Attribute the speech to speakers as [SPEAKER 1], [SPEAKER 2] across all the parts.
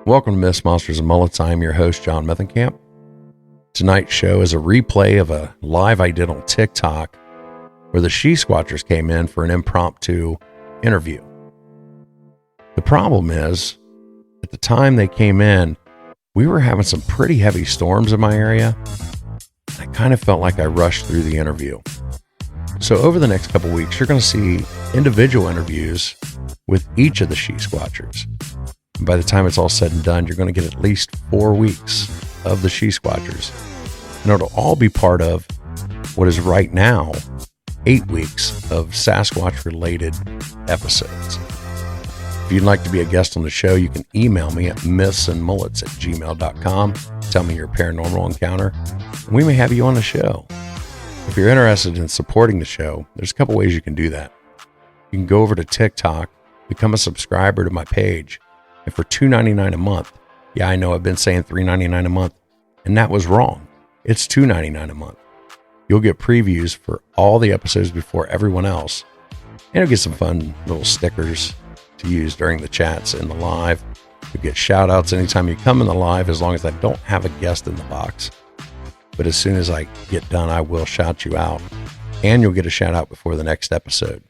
[SPEAKER 1] Welcome to Myths, Monsters, and Mullets. I am your host, John Methenkamp. Tonight's show is a replay of a live I did on TikTok where the She-Squatchers came in for an impromptu interview. The problem is, at the time they came in, we were having some pretty heavy storms in my area. I kind of felt like I rushed through the interview. So over the next couple weeks, you're going to see individual interviews with each of the She-Squatchers. And by the time it's all said and done, you're going to get at least 4 weeks of the She-Squatchers. And it'll all be part of what is right now 8 weeks of Sasquatch-related episodes. If you'd like to be a guest on the show, you can email me at mythsandmullets@gmail.com. Tell me your paranormal encounter, and we may have you on the show. If you're interested in supporting the show, there's a couple ways you can do that. You can go over to TikTok, become a subscriber to my page, and for $2.99 a month, yeah, I know I've been saying $3.99 a month, and that was wrong. It's $2.99 a month. You'll get previews for all the episodes before everyone else, and you'll get some fun little stickers to use during the chats and the live. You'll get shout outs anytime you come in the live, as long as I don't have a guest in the box. But as soon as I get done, I will shout you out, and you'll get a shout out before the next episode.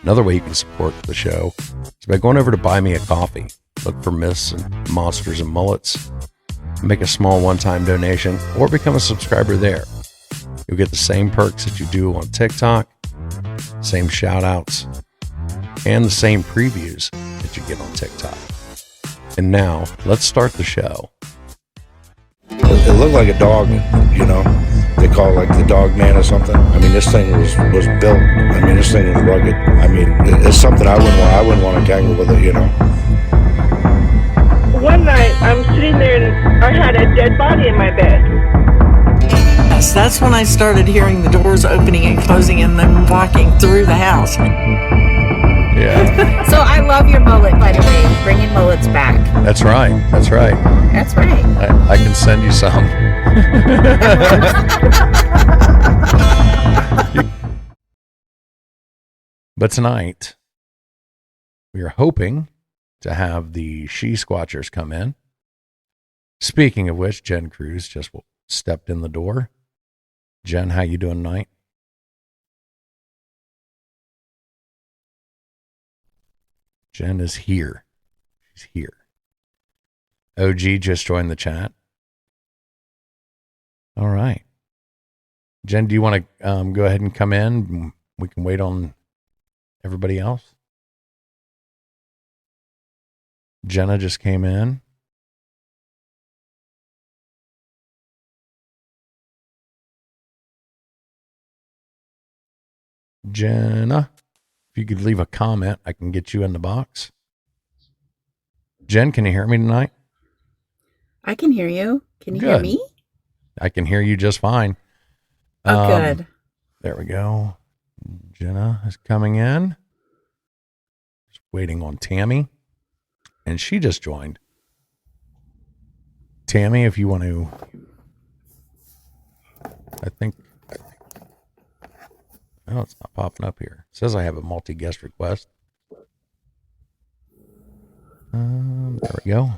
[SPEAKER 1] Another way you can support the show is by going over to Buy Me a Coffee. Look for Myths and Monsters and Mullets. Make a small one-time donation or become a subscriber there. You'll get the same perks that you do on TikTok, same shout-outs, and the same previews that you get on TikTok. And now, let's start the show.
[SPEAKER 2] It looked like a dog, you know. They call it like the dog man or something. I mean, this thing was built. I mean, this thing was rugged. I mean, it's something I wouldn't want to tangle with it, you know.
[SPEAKER 3] One night, I'm sitting there and I had a dead body in my bed.
[SPEAKER 4] Yes, that's when I started hearing the doors opening and closing and then walking through the house.
[SPEAKER 1] Yeah.
[SPEAKER 5] So I love your mullet, by the way. Bringing mullets back.
[SPEAKER 1] That's right. That's right.
[SPEAKER 5] That's right.
[SPEAKER 1] I can send you some. But tonight, we are hoping to have the She-Squatchers come in. Speaking of which, Jen Cruz just stepped in the door. Jen, how you doing tonight? Jen is here. She's here. OG just joined the chat. All right. Jen, do you want to go ahead and come in? We can wait on everybody else. Jenna just came in. Jenna, if you could leave a comment, I can get you in the box. Jen, can you hear me tonight?
[SPEAKER 5] I can hear you. Can you hear me?
[SPEAKER 1] I can hear you just fine.
[SPEAKER 5] Oh, good.
[SPEAKER 1] There we go. Jenna is coming in. Just waiting on Tammy. And she just joined. Tammy, if you want to... I think... Oh, it's not popping up here. It says I have a multi-guest request. There we go.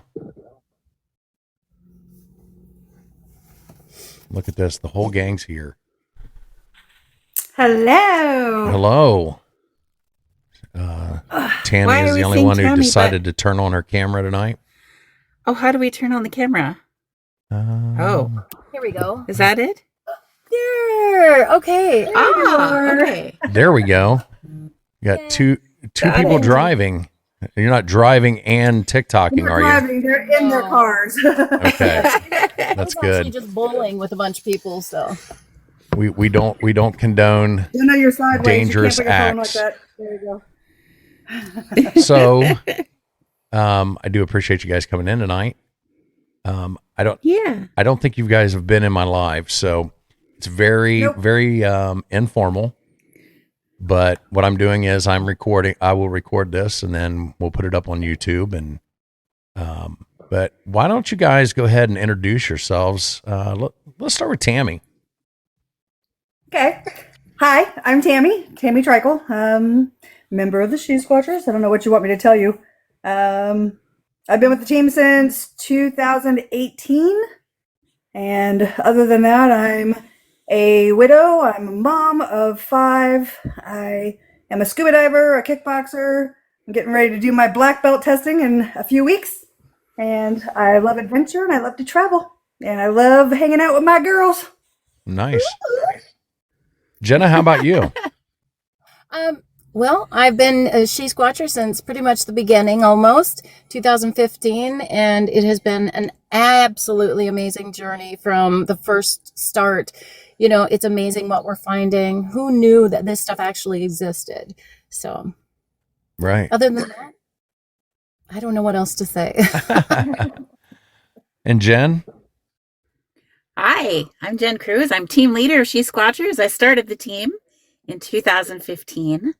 [SPEAKER 1] Look at this. The whole gang's here.
[SPEAKER 6] Hello.
[SPEAKER 1] Hello. Tammy is the only one who decided to turn on her camera tonight.
[SPEAKER 5] Oh, how do we turn on the camera?
[SPEAKER 6] Here we go.
[SPEAKER 5] Is that it?
[SPEAKER 6] There. Okay.
[SPEAKER 5] Okay.
[SPEAKER 1] There we go. You got two people driving. You're not driving and TikToking, are you?
[SPEAKER 6] They're in their cars.
[SPEAKER 1] Okay. That's good.
[SPEAKER 7] Just bowling with a bunch of people, so
[SPEAKER 1] we don't condone
[SPEAKER 6] You know you're sideways.
[SPEAKER 1] dangerous
[SPEAKER 6] you can't put your phone
[SPEAKER 1] acts.
[SPEAKER 6] like that. There you go.
[SPEAKER 1] So I do appreciate you guys coming in tonight. I don't think you guys have been in my live, so it's very informal. But what I'm doing is I will record this and then we'll put it up on YouTube. And but why don't you guys go ahead and introduce yourselves? Let's start with Tammy.
[SPEAKER 6] Okay. Hi, I'm Tammy Trickle. Member of the She-Squatchers. I don't know what you want me to tell you. I I've been with the team since 2018. And other than that, I'm a widow. I'm a mom of 5. I am a scuba diver, a kickboxer. I'm getting ready to do my black belt testing in a few weeks. And I love adventure and I love to travel. And I love hanging out with my girls.
[SPEAKER 1] Nice. Jenna, how about you?
[SPEAKER 7] Well, I've been a She-Squatcher since pretty much the beginning, almost 2015, and it has been an absolutely amazing journey from the first start. You know, it's amazing what we're finding. Who knew that this stuff actually existed? So,
[SPEAKER 1] right.
[SPEAKER 7] Other than that, I don't know what else to say.
[SPEAKER 1] And Jen?
[SPEAKER 5] Hi, I'm Jen Cruz. I'm team leader of She-Squatchers. I started the team in 2015.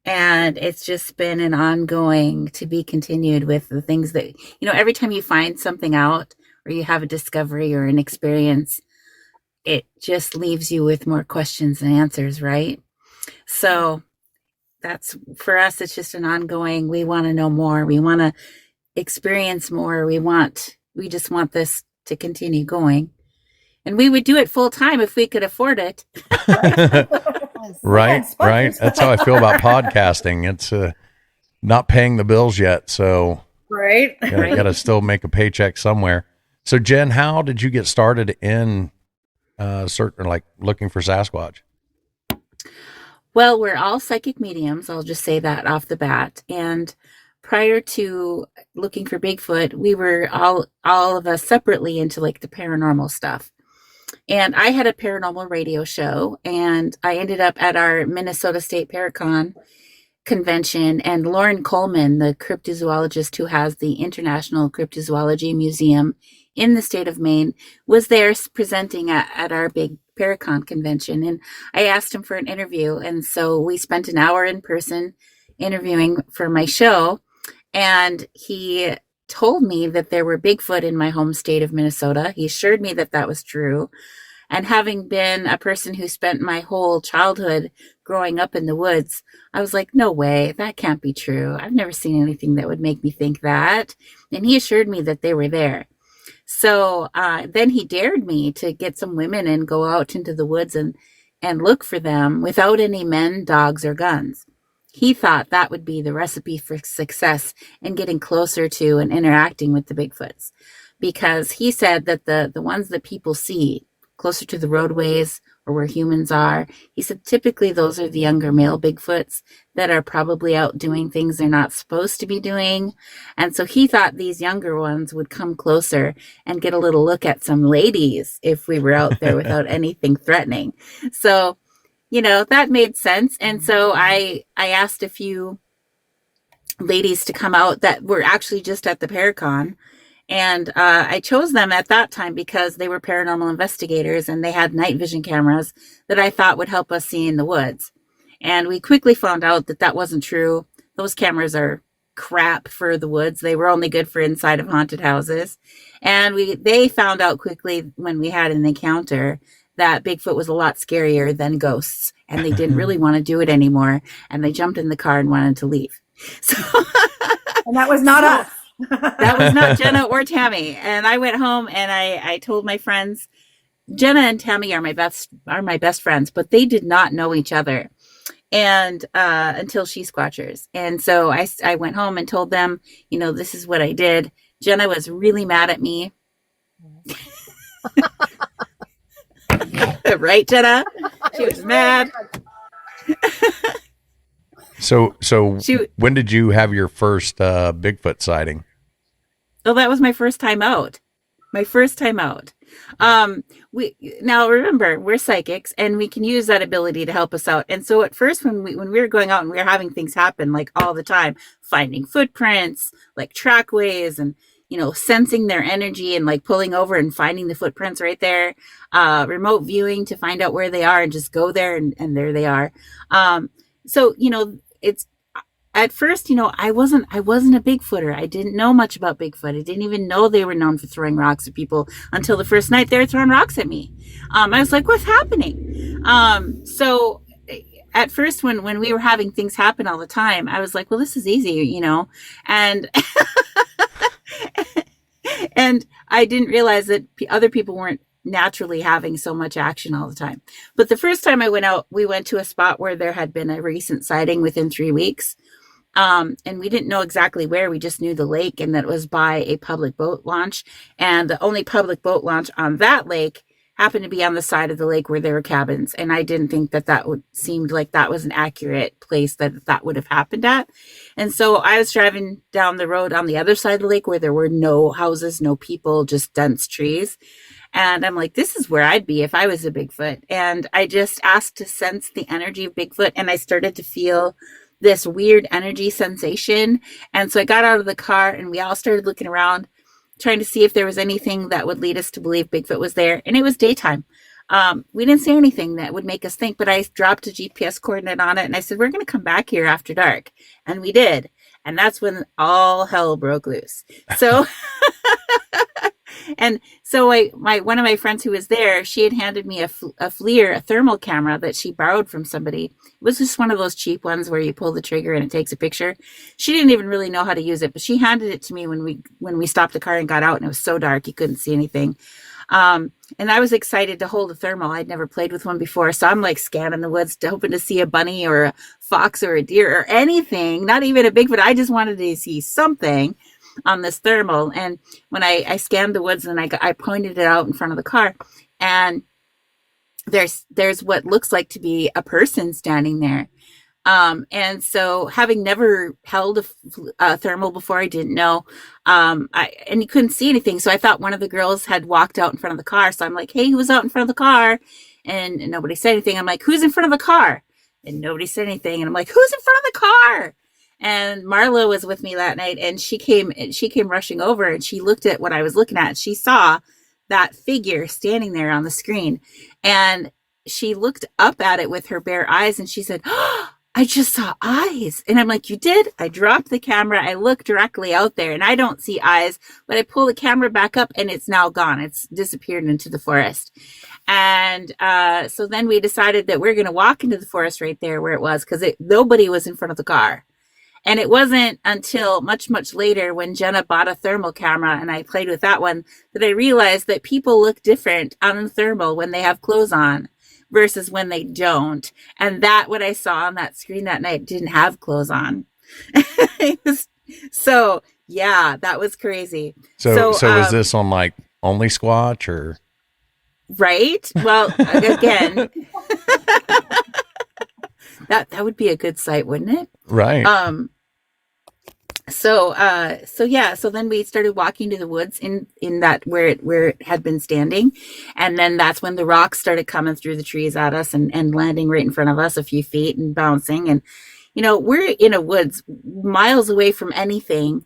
[SPEAKER 5] And it's just been an ongoing to be continued with the things that, every time you find something out or you have a discovery or an experience, it just leaves you with more questions and answers, right? So that's, for us, it's just an ongoing, we want to know more. We want to experience more. We just want this to continue going. And we would do it full time if we could afford it.
[SPEAKER 1] Right. That's how I feel about podcasting. It's not paying the bills yet, so
[SPEAKER 6] right.
[SPEAKER 1] Got to still make a paycheck somewhere. So, Jen, how did you get started in looking for Sasquatch?
[SPEAKER 5] Well, we're all psychic mediums. I'll just say that off the bat. And prior to looking for Bigfoot, we were all of us separately into like the paranormal stuff. And I had a paranormal radio show, and I ended up at our Minnesota State Paracon convention, and Lauren Coleman, the cryptozoologist who has the International Cryptozoology Museum in the state of Maine, was there presenting at our big Paracon convention. And I asked him for an interview. And so we spent an hour in person interviewing for my show. And he told me that there were Bigfoot in my home state of Minnesota. He assured me that that was true. And having been a person who spent my whole childhood growing up in the woods, I was like, no way, that can't be true. I've never seen anything that would make me think that. And he assured me that they were there. So then he dared me to get some women and go out into the woods and look for them without any men, dogs, or guns. He thought that would be the recipe for success in getting closer to and interacting with the Bigfoots, because he said that the ones that people see closer to the roadways or where humans are, he said typically those are the younger male Bigfoots that are probably out doing things they're not supposed to be doing. And so he thought these younger ones would come closer and get a little look at some ladies if we were out there without anything threatening. So that made sense. And so I asked a few ladies to come out that were actually just at the Paracon. And I chose them at that time because they were paranormal investigators and they had night vision cameras that I thought would help us see in the woods. And we quickly found out that that wasn't true. Those cameras are crap for the woods. They were only good for inside of haunted houses. And they found out quickly when we had an encounter that Bigfoot was a lot scarier than ghosts, and they didn't really want to do it anymore. And they jumped in the car and wanted to leave. So,
[SPEAKER 6] and that was not us.
[SPEAKER 5] That was not Jenna or Tammy. And I went home and I told my friends, Jenna and Tammy are my best friends, but they did not know each other and until She-Squatchers. And so I went home and told them, this is what I did. Jenna was really mad at me. Right, Jenna? She was mad.
[SPEAKER 1] So when did you have your first Bigfoot sighting?
[SPEAKER 5] Oh, that was my first time out. Now remember, we're psychics and we can use that ability to help us out. And so at first when we were going out and we were having things happen like all the time, finding footprints, like trackways and sensing their energy and like pulling over and finding the footprints right there, remote viewing to find out where they are and just go there and there they are. So, it's at first, I wasn't a Bigfooter. I didn't know much about Bigfoot. I didn't even know they were known for throwing rocks at people until the first night they were throwing rocks at me. I was like, what's happening? So at first when we were having things happen all the time, I was like, well, this is easy, and And I didn't realize that other people weren't naturally having so much action all the time. But the first time I went out, we went to a spot where there had been a recent sighting within 3 weeks. And we didn't know exactly where. We just knew the lake and that it was by a public boat launch. And the only public boat launch on that lake happened to be on the side of the lake where there were cabins. And I didn't think that would seemed like that was an accurate place that would have happened at. And so I was driving down the road on the other side of the lake where there were no houses, no people, just dense trees. And I'm like, this is where I'd be if I was a Bigfoot. And I just asked to sense the energy of Bigfoot. And I started to feel this weird energy sensation. And so I got out of the car and we all started looking around, trying to see if there was anything that would lead us to believe Bigfoot was there. And it was daytime. We didn't see anything that would make us think, but I dropped a GPS coordinate on it and I said, we're going to come back here after dark. And we did. And that's when all hell broke loose. So, and so one of my friends who was there, she had handed me a FLIR, a thermal camera that she borrowed from somebody. It was just one of those cheap ones where you pull the trigger and it takes a picture. She didn't even really know how to use it, but she handed it to me when we stopped the car and got out, and it was so dark you couldn't see anything. And I was excited to hold a thermal. I'd never played with one before. So I'm like scanning the woods, hoping to see a bunny or a fox or a deer or anything, not even a Bigfoot. I just wanted to see something on this thermal. And when I scanned the woods and I pointed it out in front of the car, and there's what looks like to be a person standing there. And so having never held a thermal before, I didn't know, and you couldn't see anything. So I thought one of the girls had walked out in front of the car. So I'm like, hey, who's out in front of the car? And nobody said anything. I'm like, who's in front of the car? And nobody said anything. And I'm like, who's in front of the car? And Marla was with me that night, and she came rushing over, and she looked at what I was looking at. She saw that figure standing there on the screen, and she looked up at it with her bare eyes, and she said, oh, I just saw eyes. And I'm like, you did? I dropped the camera. I looked directly out there and I don't see eyes, but I pull the camera back up and it's now gone. It's disappeared into the forest. And so then we decided that we're going to walk into the forest right there where it was, because nobody was in front of the car. And it wasn't until much, much later when Jenna bought a thermal camera and I played with that one that I realized that people look different on the thermal when they have clothes on versus when they don't. And that what I saw on that screen that night didn't have clothes on. So yeah, that was crazy.
[SPEAKER 1] So was this on like Only Squatch or? Right.
[SPEAKER 5] Well, again, that would be a good site, wouldn't it?
[SPEAKER 1] Right.
[SPEAKER 5] So then we started walking to the woods in that where it had been standing. And then that's when the rocks started coming through the trees at us and landing right in front of us a few feet and bouncing. And, we're in a woods miles away from anything.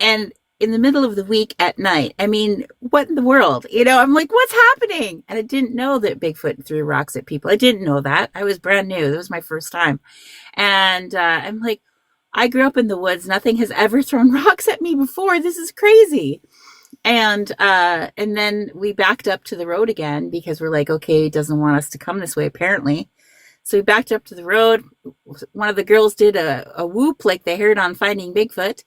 [SPEAKER 5] And in the middle of the week at night, I mean, what in the world? I'm like, what's happening? And I didn't know that Bigfoot threw rocks at people. I didn't know that. I was brand new. That was my first time. And I'm like, I grew up in the woods. Nothing has ever thrown rocks at me before. This is crazy. And then we backed up to the road again because we're like, okay, he doesn't want us to come this way, apparently. So we backed up to the road. One of the girls did a whoop like they heard on Finding Bigfoot.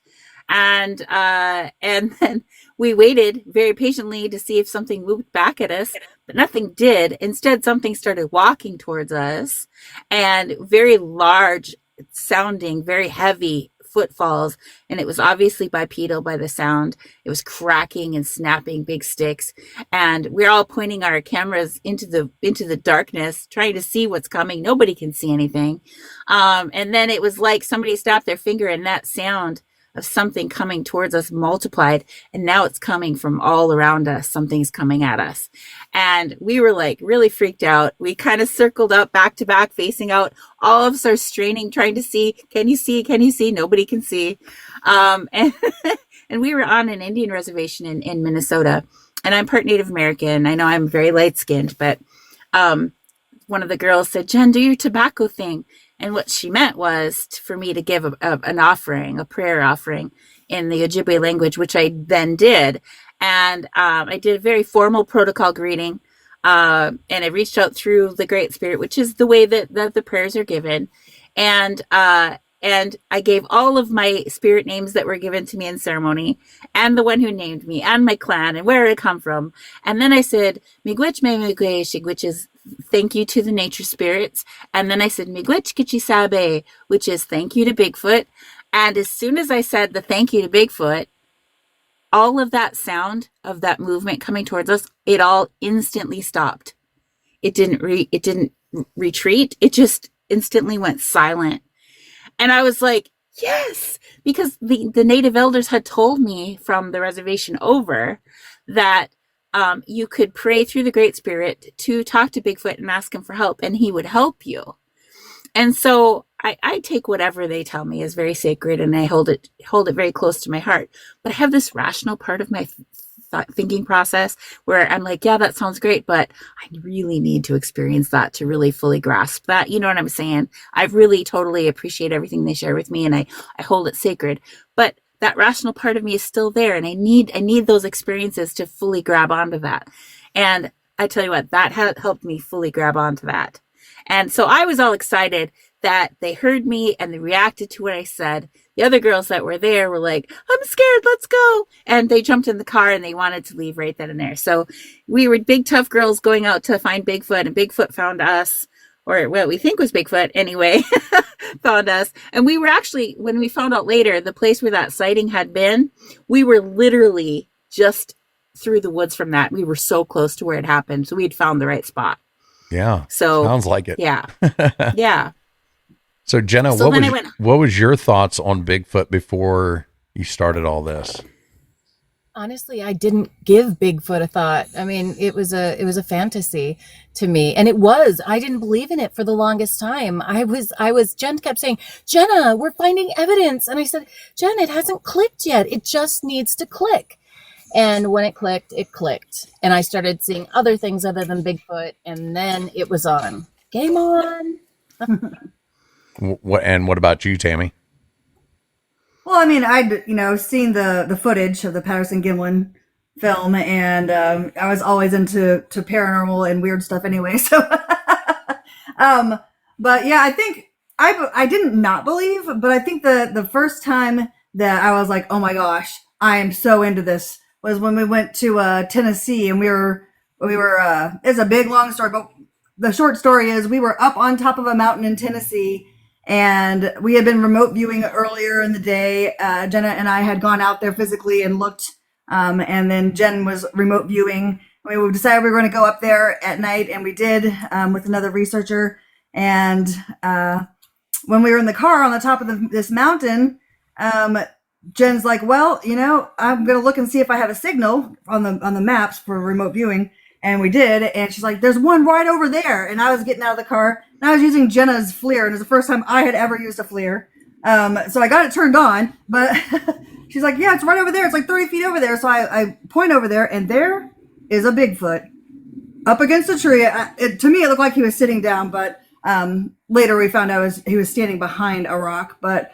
[SPEAKER 5] And then we waited very patiently to see if something whooped back at us, but nothing did. Instead, something started walking towards us, and very large sounding, very heavy footfalls. And it was obviously bipedal by the sound. It was cracking and snapping big sticks. And we're all pointing our cameras into the darkness, trying to see what's coming. Nobody can see anything. And then it was like somebody snapped their finger, and that sound of something coming towards us multiplied, and now it's coming from all around us. Something's coming at us, and we were like really freaked out. We kind of circled up back to back, facing out. All of us are straining, trying to see. Can you see? Can you see? Nobody can see. And and we were on an Indian reservation in Minnesota, and I'm part Native American. I know I'm very light skinned, but one of the girls said, "Jen, do your tobacco thing." And what she meant was for me to give an offering, a prayer offering in the Ojibwe language, which I then did. And I did a very formal protocol greeting. And I reached out through the Great Spirit, which is the way that the prayers are given. And And I gave all of my spirit names that were given to me in ceremony, and the one who named me, and my clan, and where I come from. And then I said, Miigwech me miigweshig, which is thank you to the nature spirits. And then I said, Miigwech kichi sabe, which is thank you to Bigfoot. And as soon as I said the thank you to Bigfoot, all of that sound of that movement coming towards us, it all instantly stopped. It didn't retreat. It just instantly went silent. And I was like, yes, because the native elders had told me from the reservation over that you could pray through the Great Spirit to talk to Bigfoot and ask him for help, and he would help you. And so I take whatever they tell me is very sacred, and I hold it very close to my heart. But I have this rational part of my thinking process where I'm like, yeah, that sounds great, but I really need to experience that to really fully grasp that. You know what I'm saying? I really totally appreciate everything they share with me, and I hold it sacred. But that rational part of me is still there, and I need those experiences to fully grab onto that. And I tell you what, that helped me fully grab onto that. And so I was all excited that they heard me and they reacted to what I said. The other girls that were there were like, I'm scared, let's go. And they jumped in the car and they wanted to leave right then and there. So we were big, tough girls going out to find Bigfoot, and Bigfoot found us, or what we think was Bigfoot anyway, found us. And we were actually, when we found out later, the place where that sighting had been, we were literally just through the woods from that. We were so close to where it happened. So we had found the right spot.
[SPEAKER 1] Yeah.
[SPEAKER 5] So
[SPEAKER 1] sounds like it.
[SPEAKER 5] Yeah. Yeah.
[SPEAKER 1] So Jenna, what was your thoughts on Bigfoot before you started all this?
[SPEAKER 7] Honestly, I didn't give Bigfoot a thought. I mean, it was a fantasy to me. And I didn't believe in it for the longest time. Jen kept saying, Jenna, we're finding evidence. And I said, Jen, it hasn't clicked yet. It just needs to click. And when it clicked. And I started seeing other things other than Bigfoot. And then it was on. Game on.
[SPEAKER 1] What about you, Tammy?
[SPEAKER 6] Well, I mean, I'd seen the footage of the Patterson Gimlin film, and I was always into paranormal and weird stuff anyway. So, but yeah, I think I didn't not believe, but I think the first time that I was like, oh my gosh, I am so into this, was when we went to Tennessee, and we were it's a big long story, but the short story is we were up on top of a mountain in Tennessee. And we had been remote viewing earlier in the day. Jenna and I had gone out there physically and looked. And then Jen was remote viewing. We decided we were going to go up there at night, and we did with another researcher. And when we were in the car on the top of this mountain, Jen's like, well, I'm going to look and see if I have a signal on the maps for remote viewing. And we did. And she's like, there's one right over there. And I was getting out of the car. And I was using Jenna's FLIR, and it was the first time I had ever used a FLIR. So I got it turned on, but she's like, yeah, it's right over there. It's like 30 feet over there. So I point over there, and there is a Bigfoot up against a tree. To me, it looked like he was sitting down, but later we found out he was standing behind a rock. But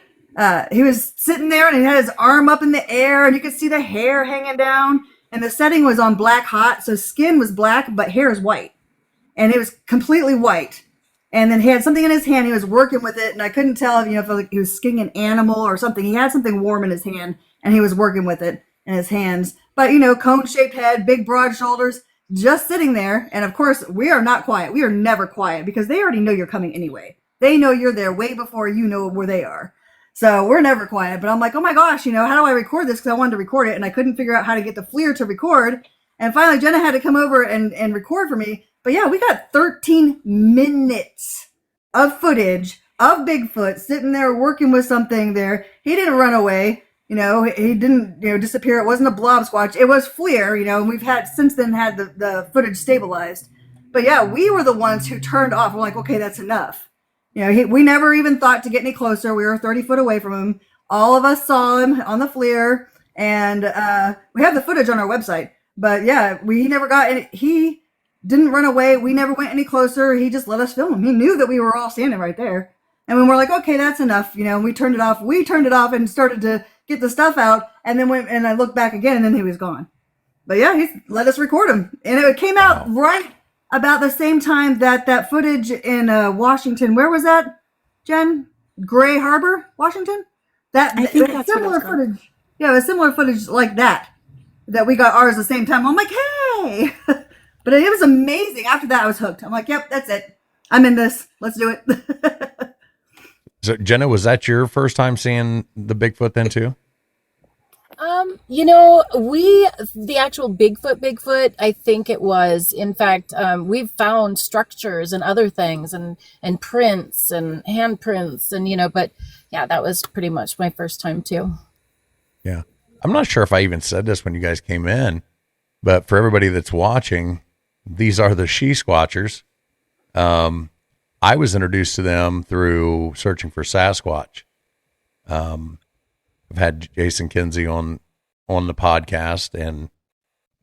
[SPEAKER 6] he was sitting there, and he had his arm up in the air, and you could see the hair hanging down. And the setting was on black hot, so skin was black, but hair is white. And it was completely white. And then he had something in his hand. He was working with it, and I couldn't tell if he was skinning an animal or something. He had something warm in his hand, and he was working with it in his hands. But, cone-shaped head, big, broad shoulders, just sitting there. And, of course, we are not quiet. We are never quiet because they already know you're coming anyway. They know you're there way before you know where they are. So we're never quiet. But I'm like, oh, my gosh, how do I record this? Because I wanted to record it, and I couldn't figure out how to get the FLIR to record. And finally, Jenna had to come over and record for me. But yeah, we got 13 minutes of footage of Bigfoot sitting there working with something there. He didn't run away. He didn't, disappear. It wasn't a blob squatch. It was FLIR, and we've since then had the footage stabilized. But yeah, we were the ones who turned off. We're like, okay, that's enough. We never even thought to get any closer. We were 30 foot away from him. All of us saw him on the FLIR, and we have the footage on our website. But yeah, we never got any. He didn't run away. We never went any closer. He just let us film him. He knew that we were all standing right there. And when we're like, okay, that's enough, we turned it off. We turned it off and started to get the stuff out. And then and I looked back again, and then he was gone. But yeah, he let us record him. And it came out right about the same time that footage in Washington. Where was that, Jen? Gray Harbor, Washington.
[SPEAKER 5] I think that's what
[SPEAKER 6] similar
[SPEAKER 5] it's called.
[SPEAKER 6] footage. Yeah, it was similar footage like that we got ours the same time. I'm like, hey, but it was amazing. After that, I was hooked. I'm like, yep, that's it. I'm in this. Let's do it.
[SPEAKER 1] So, Jenna, was that your first time seeing the Bigfoot then too?
[SPEAKER 7] The actual Bigfoot, I think it was. In fact, we've found structures and other things and prints and handprints and, but yeah, that was pretty much my first time too.
[SPEAKER 1] Yeah. I'm not sure if I even said this when you guys came in, but for everybody that's watching, these are the She-Squatchers. I was introduced to them through searching for Sasquatch. I've had Jason Kinsey on the podcast, and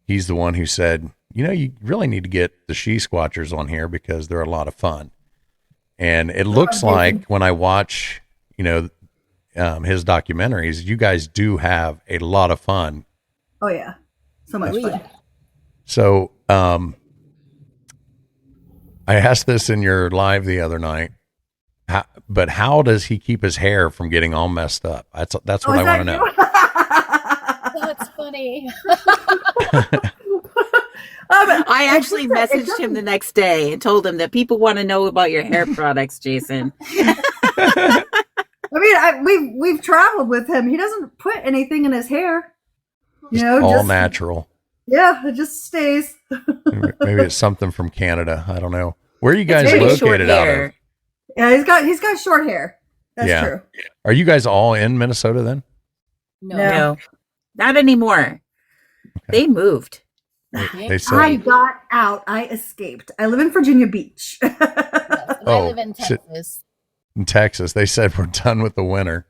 [SPEAKER 1] he's the one who said, you really need to get the She-Squatchers on here because they're a lot of fun. And it looks like when I watch, his documentaries, you guys do have a lot of fun.
[SPEAKER 6] Oh yeah. So much fun.
[SPEAKER 7] Yeah.
[SPEAKER 1] So, I asked this in your live the other night, but how does he keep his hair from getting all messed up? That's what I want to know.
[SPEAKER 7] That's funny.
[SPEAKER 5] I actually messaged him the next day and told him that people want to know about your hair products, Jason.
[SPEAKER 6] I mean, we've traveled with him. He doesn't put anything in his hair.
[SPEAKER 1] All natural.
[SPEAKER 6] Yeah, it just stays.
[SPEAKER 1] Maybe it's something from Canada. I don't know. Where are you guys
[SPEAKER 5] very short
[SPEAKER 1] located out
[SPEAKER 5] hair.
[SPEAKER 1] of?
[SPEAKER 6] Yeah, he's got short hair. That's true.
[SPEAKER 1] Are you guys all in Minnesota then?
[SPEAKER 5] No, not anymore. Okay. They moved.
[SPEAKER 1] They said,
[SPEAKER 6] I got out. I escaped. I live in Virginia Beach.
[SPEAKER 7] Yes, I live in Texas.
[SPEAKER 1] In Texas, they said we're done with the winter.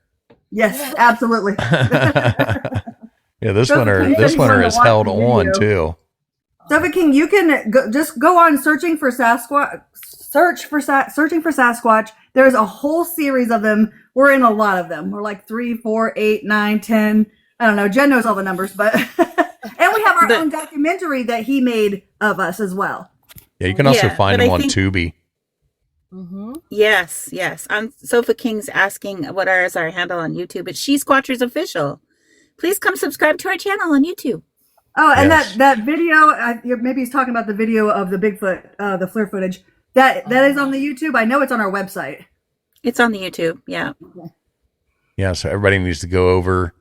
[SPEAKER 6] Yes, absolutely.
[SPEAKER 1] Yeah, this winter is held on too.
[SPEAKER 6] Stephen King, you can just go on searching for Sasquatch. Searching for Sasquatch. There's a whole series of them. We're in a lot of them. We're like 3, 4, 8, 9, 10. I don't know. Jen knows all the numbers, but and we have our own documentary that he made of us as well.
[SPEAKER 1] Yeah, you can also find him on Tubi.
[SPEAKER 5] Mm-hmm. Yes. Sofa King's asking what is our handle on YouTube. It's She-Squatchers Official. Please come subscribe to our channel on YouTube.
[SPEAKER 6] Oh, and that video, maybe he's talking about the video of the Bigfoot, the FLIR footage. That is on the YouTube. I know it's on our website.
[SPEAKER 5] It's on the YouTube, yeah.
[SPEAKER 1] Yeah, so everybody needs to go over.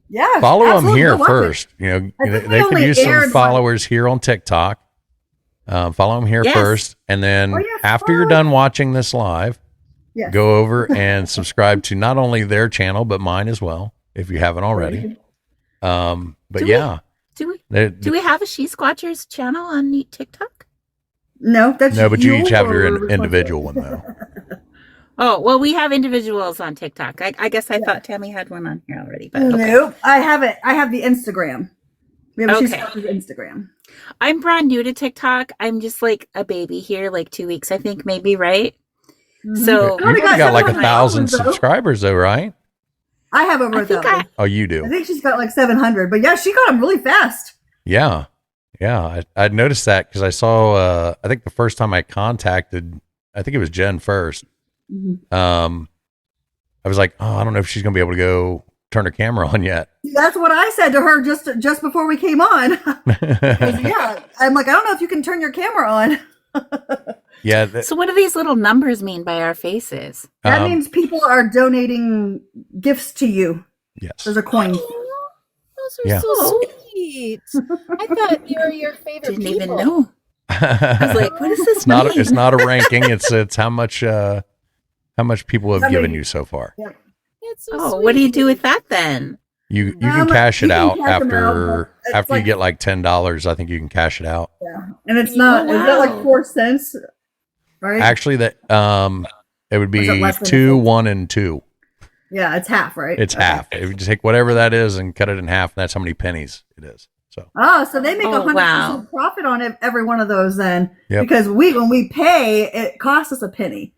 [SPEAKER 6] Yeah,
[SPEAKER 1] follow them here first. They could use some followers here on TikTok. Follow them here first, and then after you're done watching this live, go over and subscribe to not only their channel but mine as well, if you haven't already.
[SPEAKER 5] Do we have a She-Squatchers channel on TikTok?
[SPEAKER 6] No,
[SPEAKER 1] but you each have your individual one though.
[SPEAKER 5] Oh, well, we have individuals on TikTok. I guess I thought Tammy had one on here already, but okay.
[SPEAKER 6] Nope, I haven't. I have the Instagram. We have She-Squatchers Instagram.
[SPEAKER 5] I'm brand new to TikTok. I'm just like a baby here, like 2 weeks, I think, maybe, right? Mm-hmm. So
[SPEAKER 1] you got like 1,000 subscribers though, right?
[SPEAKER 6] I have over 1,000.
[SPEAKER 1] Oh, you do?
[SPEAKER 6] I think she's got like 700, but yeah, she got them really fast.
[SPEAKER 1] Yeah. I'd noticed that because I saw, I think the first time I contacted, I think it was Jen first. Mm-hmm. I was like, I don't know if she's going to be able to go turn her camera on yet.
[SPEAKER 6] That's what I said to her just before we came on. I'm like, I don't know if you can turn your camera on.
[SPEAKER 1] Yeah.
[SPEAKER 5] So what do these little numbers mean by our faces?
[SPEAKER 6] That means people are donating gifts to you.
[SPEAKER 1] Yes.
[SPEAKER 6] Those are coins.
[SPEAKER 7] Those are so sweet. I thought you were your favorite
[SPEAKER 5] Didn't
[SPEAKER 7] people.
[SPEAKER 5] even know. I was like, what is this
[SPEAKER 1] mean? It's not a ranking. It's how much people have given you so far.
[SPEAKER 6] Yep.
[SPEAKER 7] So
[SPEAKER 5] what do you do with that then?
[SPEAKER 1] You can cash it out after you get like $10. I think you can cash it out.
[SPEAKER 6] Yeah, and it's not. Is that like 4 cents? Right.
[SPEAKER 1] Actually, that it would be 2, 1, and 2.
[SPEAKER 6] Yeah, it's half, right?
[SPEAKER 1] It's half. If you just take whatever that is and cut it in half, that's how many pennies it is. So
[SPEAKER 6] they make 100% profit on every one of those then, because when we pay, it costs us a penny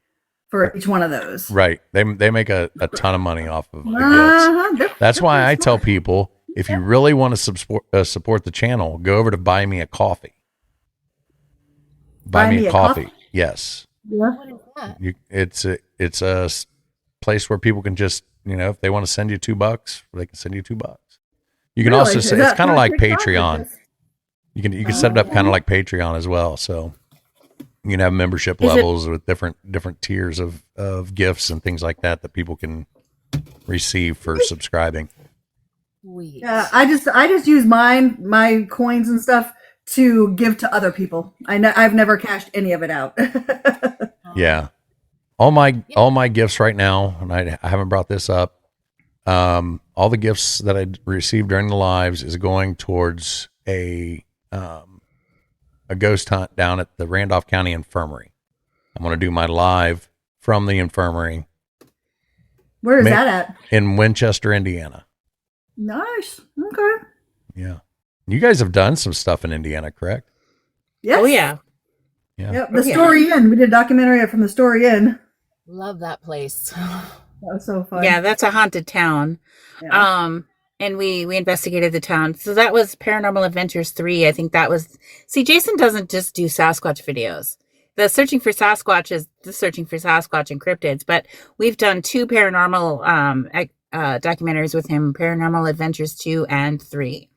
[SPEAKER 6] for each one of those.
[SPEAKER 1] Right. They make a ton of money off of the gifts. That's why I tell people, if you really want to support the channel, go over to Buy Me a Coffee. Buy me a coffee. Yes.
[SPEAKER 6] Yeah.
[SPEAKER 7] What is that?
[SPEAKER 1] It's a place where people can just, if they want to send you $2, they can send you $2. You can
[SPEAKER 6] Really?
[SPEAKER 1] also
[SPEAKER 6] Is
[SPEAKER 1] say
[SPEAKER 6] that
[SPEAKER 1] it's kind of
[SPEAKER 6] for
[SPEAKER 1] like
[SPEAKER 6] TikTok or
[SPEAKER 1] Patreon.
[SPEAKER 6] just-
[SPEAKER 1] You can set it up kind of like Patreon as well. So you can have membership
[SPEAKER 5] Is it-
[SPEAKER 1] levels with different tiers of gifts and things like that people can receive for subscribing.
[SPEAKER 7] Sweet.
[SPEAKER 6] Yeah, I just use my coins and stuff to give to other people. I've never cashed any of it out.
[SPEAKER 1] Yeah. All my gifts right now, and I haven't brought this up. All the gifts that I received during the lives is going towards a ghost hunt down at the Randolph County Infirmary. I'm going to do my live from the infirmary.
[SPEAKER 6] Where is that at?
[SPEAKER 1] In Winchester, Indiana.
[SPEAKER 6] Nice. Okay.
[SPEAKER 1] Yeah. You guys have done some stuff in Indiana, correct?
[SPEAKER 6] Yes.
[SPEAKER 5] Oh yeah.
[SPEAKER 1] Yeah.
[SPEAKER 6] Yep. The Story Inn. We did a documentary from the Story Inn.
[SPEAKER 7] Love that place.
[SPEAKER 6] That was so fun.
[SPEAKER 5] Yeah, that's a haunted town.
[SPEAKER 6] Yeah.
[SPEAKER 5] And we investigated the town. So that was Paranormal Adventures 3. I think that was. See, Jason doesn't just do Sasquatch videos. The Searching for Sasquatch is the Searching for Sasquatch and Cryptids, but we've done 2 paranormal documentaries with him, Paranormal Adventures 2 and 3.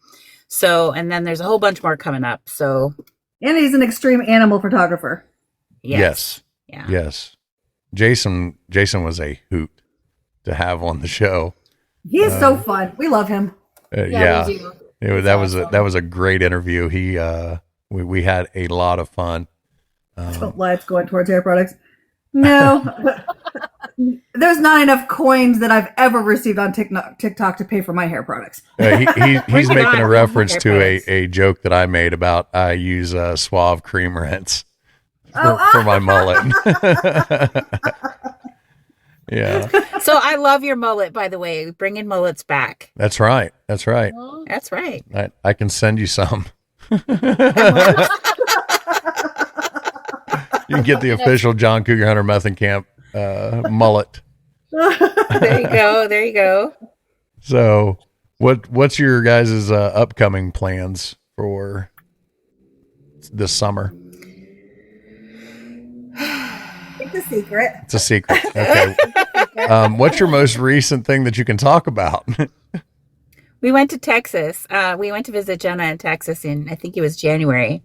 [SPEAKER 5] So, and then there's a whole bunch more coming up. So,
[SPEAKER 6] And he's an extreme animal photographer.
[SPEAKER 1] Yes.
[SPEAKER 5] Yeah.
[SPEAKER 1] Yes. Jason was a hoot to have on the show.
[SPEAKER 6] He is so fun. We love him.
[SPEAKER 1] Yeah.
[SPEAKER 7] We do.
[SPEAKER 1] That was a great interview. We had a lot of fun.
[SPEAKER 6] Don't lie, it's going towards hair products. No. There's not enough coins that I've ever received on TikTok to pay for my hair products.
[SPEAKER 1] He's making a
[SPEAKER 5] God,
[SPEAKER 1] reference
[SPEAKER 5] hair
[SPEAKER 1] to
[SPEAKER 5] products.
[SPEAKER 1] a joke that I made about I use Suave cream rinse for
[SPEAKER 6] Oh,
[SPEAKER 1] my mullet. Yeah,
[SPEAKER 5] So I love your mullet, by the way. Bringing mullets back.
[SPEAKER 1] that's right. That's right.
[SPEAKER 5] That's right.
[SPEAKER 1] I can send you some. You can get the official John Cougar Hunter Method Camp mullet.
[SPEAKER 5] There you go. There you go.
[SPEAKER 1] So, what's your guys' upcoming plans for this summer?
[SPEAKER 6] it's a secret.
[SPEAKER 1] It's a secret. Okay. What's your most recent thing that you can talk about?
[SPEAKER 5] We went to Texas. We went to visit Jenna in Texas in, I think it was January.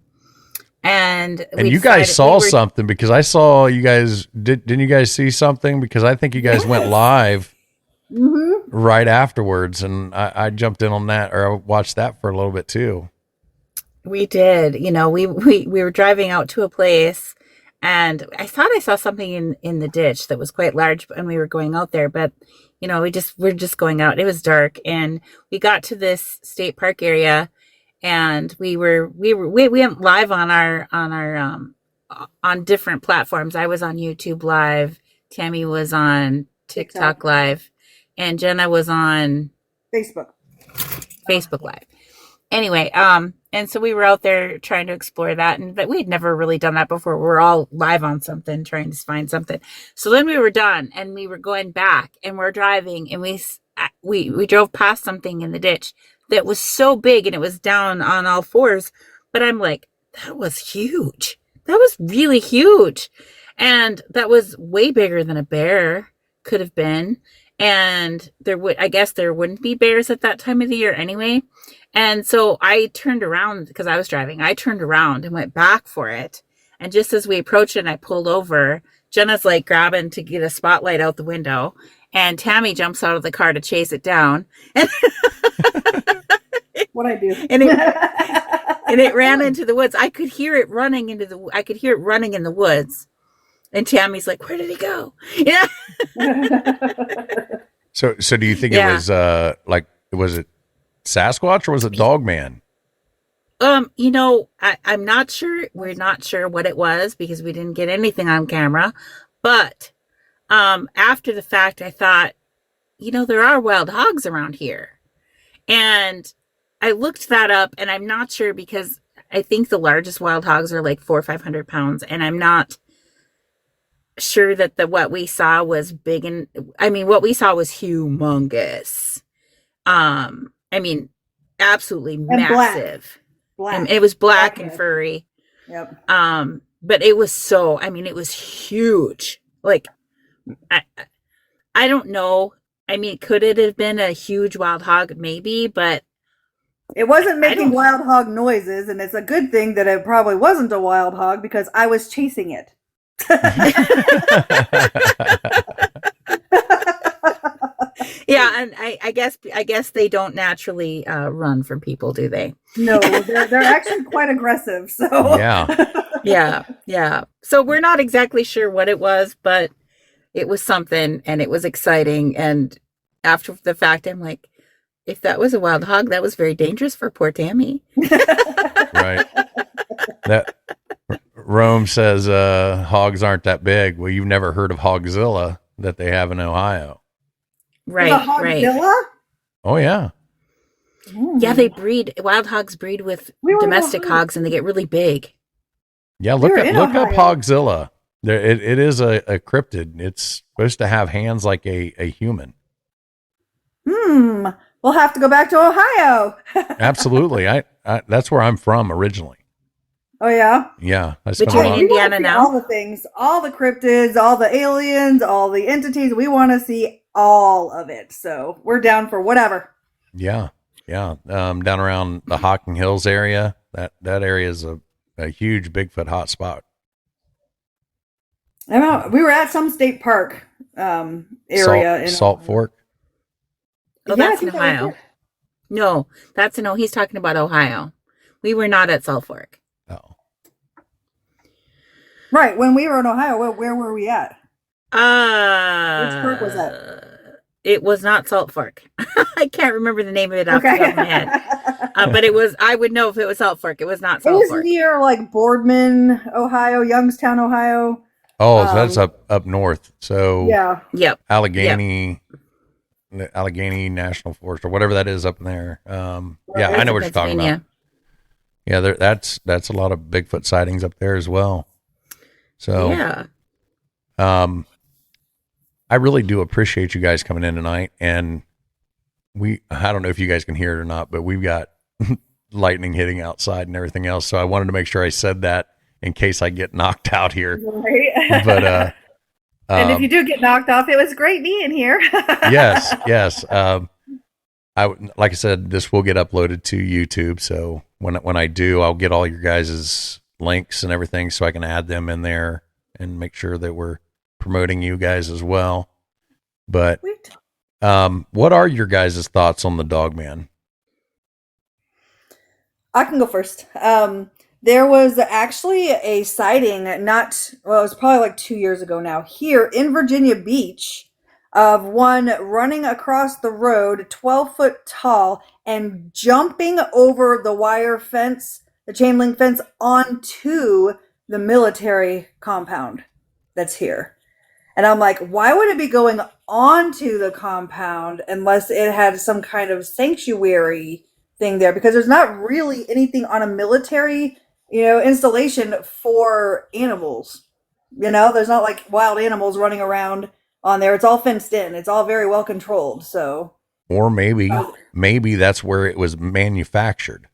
[SPEAKER 5] And
[SPEAKER 1] you guys saw something because I saw you guys. Didn't you guys see something? Because I think you guys went live right afterwards, and I jumped in on that, or I watched that for a little bit too.
[SPEAKER 5] We did. We were driving out to a place, and I thought I saw something in the ditch that was quite large, and we were going out there. But we're just going out. It was dark, and we got to this state park area. And we went live on our on different platforms. I was on YouTube Live, Tammy was on TikTok Live, and Jenna was on
[SPEAKER 6] Facebook
[SPEAKER 5] Live. Anyway, and so we were out there trying to explore that, and that we'd never really done that before. We were all live on something, trying to find something. So then we were done, and we were going back, and we're driving, and we drove past something in the ditch that was so big, and it was down on all fours. But I'm like, that was huge. That was really huge. And that was way bigger than a bear could have been. And I guess there wouldn't be bears at that time of the year anyway. And so I turned around because I was driving. I turned around and went back for it. And just as we approached it and I pulled over, Jenna's like grabbing to get a spotlight out the window. And Tammy jumps out of the car to chase it down. And
[SPEAKER 6] what I do.
[SPEAKER 5] and it ran into the woods. I could hear it running in the woods. And Tammy's like, "Where did he go?" Yeah.
[SPEAKER 1] So do you think it was was it Sasquatch or was it Dogman?
[SPEAKER 5] I'm not sure. We're not sure what it was because we didn't get anything on camera. But after the fact, I thought, there are wild hogs around here. And I looked that up, and I'm not sure because I think the largest wild hogs are like 400 or 500 pounds. And I'm not sure that what we saw was big. And what we saw was humongous. Absolutely massive.
[SPEAKER 6] Black.
[SPEAKER 5] And it was black and
[SPEAKER 6] Blackhead.
[SPEAKER 5] furry.
[SPEAKER 6] Yep.
[SPEAKER 5] But it was it was huge. Like, I don't know. I mean, could it have been a huge wild hog? Maybe, but
[SPEAKER 6] It wasn't
[SPEAKER 5] I
[SPEAKER 6] making
[SPEAKER 5] don't.
[SPEAKER 6] wild hog noises, and it's a good thing that it probably wasn't a wild hog because I was chasing it.
[SPEAKER 5] Yeah, and I guess they don't naturally run from people, do they?
[SPEAKER 6] No, they're actually quite aggressive. So
[SPEAKER 1] Yeah.
[SPEAKER 5] Yeah. So we're not exactly sure what it was, but it was something, and it was exciting. And after the fact, I'm like, if that was a wild hog, that was very dangerous for poor Tammy.
[SPEAKER 1] Right. That Rome says hogs aren't that big. Well, you've never heard of Hogzilla that they have in Ohio.
[SPEAKER 5] Right.
[SPEAKER 6] The Hogzilla?
[SPEAKER 1] Oh yeah.
[SPEAKER 5] Yeah, they breed. Wild hogs breed with
[SPEAKER 6] We were in
[SPEAKER 5] domestic
[SPEAKER 6] Ohio.
[SPEAKER 5] hogs, and they get really big.
[SPEAKER 1] Yeah,
[SPEAKER 6] We
[SPEAKER 1] look
[SPEAKER 6] were
[SPEAKER 1] up
[SPEAKER 6] in
[SPEAKER 1] Hogzilla.
[SPEAKER 6] Ohio.
[SPEAKER 1] There, it is a cryptid. It's supposed to have hands like a human.
[SPEAKER 6] We'll have to go back to Ohio.
[SPEAKER 1] Absolutely. I that's where I'm from originally.
[SPEAKER 6] Oh yeah.
[SPEAKER 1] Yeah, I
[SPEAKER 5] But
[SPEAKER 1] spent a
[SPEAKER 5] you're in
[SPEAKER 1] lot.
[SPEAKER 6] We wanna
[SPEAKER 5] Indiana
[SPEAKER 6] see
[SPEAKER 5] now?
[SPEAKER 6] all the things, all the cryptids, all the aliens, all the entities. We want to see all of it. So we're down for whatever.
[SPEAKER 1] Yeah. Down around the Hocking Hills area. That area is a huge Bigfoot hotspot.
[SPEAKER 6] I know we were at some state park area in
[SPEAKER 1] Salt Fork.
[SPEAKER 5] Oh,
[SPEAKER 6] Yeah, I
[SPEAKER 5] that's in
[SPEAKER 6] think that was
[SPEAKER 5] Ohio.
[SPEAKER 6] it.
[SPEAKER 5] No, he's talking about Ohio. We were not at Salt Fork.
[SPEAKER 1] Oh.
[SPEAKER 6] Right. When we were in Ohio, where were we at? Which park was that?
[SPEAKER 5] It was not Salt Fork. I can't remember the name of it off the top of my head. But it was. I would know if it was Salt Fork. It was not
[SPEAKER 6] It
[SPEAKER 5] Salt
[SPEAKER 6] was
[SPEAKER 5] Fork.
[SPEAKER 6] near like Boardman, Ohio, Youngstown, Ohio.
[SPEAKER 1] Oh, so that's up north. So
[SPEAKER 6] Yeah.
[SPEAKER 5] Yep.
[SPEAKER 1] Allegheny National Forest or whatever that is up in there. Yeah, I know what you're talking about. Yeah, that's a lot of Bigfoot sightings up there as well. So
[SPEAKER 5] Yeah.
[SPEAKER 1] I really do appreciate you guys coming in tonight, and I don't know if you guys can hear it or not, but we've got lightning hitting outside and everything else. So I wanted to make sure I said that in case I get knocked out here.
[SPEAKER 6] Right.
[SPEAKER 1] But
[SPEAKER 6] and if you do get knocked off, it was great being here.
[SPEAKER 1] yes. Like I said, this will get uploaded to YouTube. So when I do, I'll get all your guys' links and everything so I can add them in there and make sure that we're promoting you guys as well. But what are your guys' thoughts on the Dogman?
[SPEAKER 6] I can go first. There was actually a sighting it was probably like 2 years ago now, here in Virginia Beach, of one running across the road, 12 foot tall, and jumping over the wire fence, the chain link fence, onto the military compound that's here. And I'm like, why would it be going onto the compound unless it had some kind of sanctuary thing there? Because there's not really anything on a military, installation for animals. There's not like wild animals running around on there. It's all fenced in. It's all very well controlled. So,
[SPEAKER 1] or maybe that's where it was manufactured.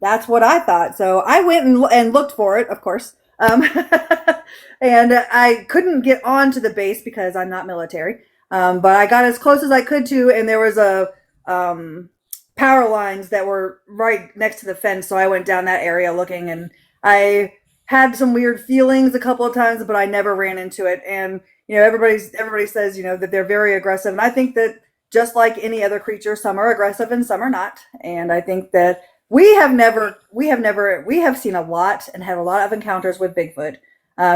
[SPEAKER 6] That's what I thought. So I went and looked for it, of course. And I couldn't get onto the base because I'm not military. But I got as close as I could to, and there was a power lines that were right next to the fence. So I went down that area looking, and I had some weird feelings a couple of times, but I never ran into it. And everybody says that they're very aggressive, and I think that just like any other creature, some are aggressive and some are not. And I think that we have seen a lot and had a lot of encounters with Bigfoot,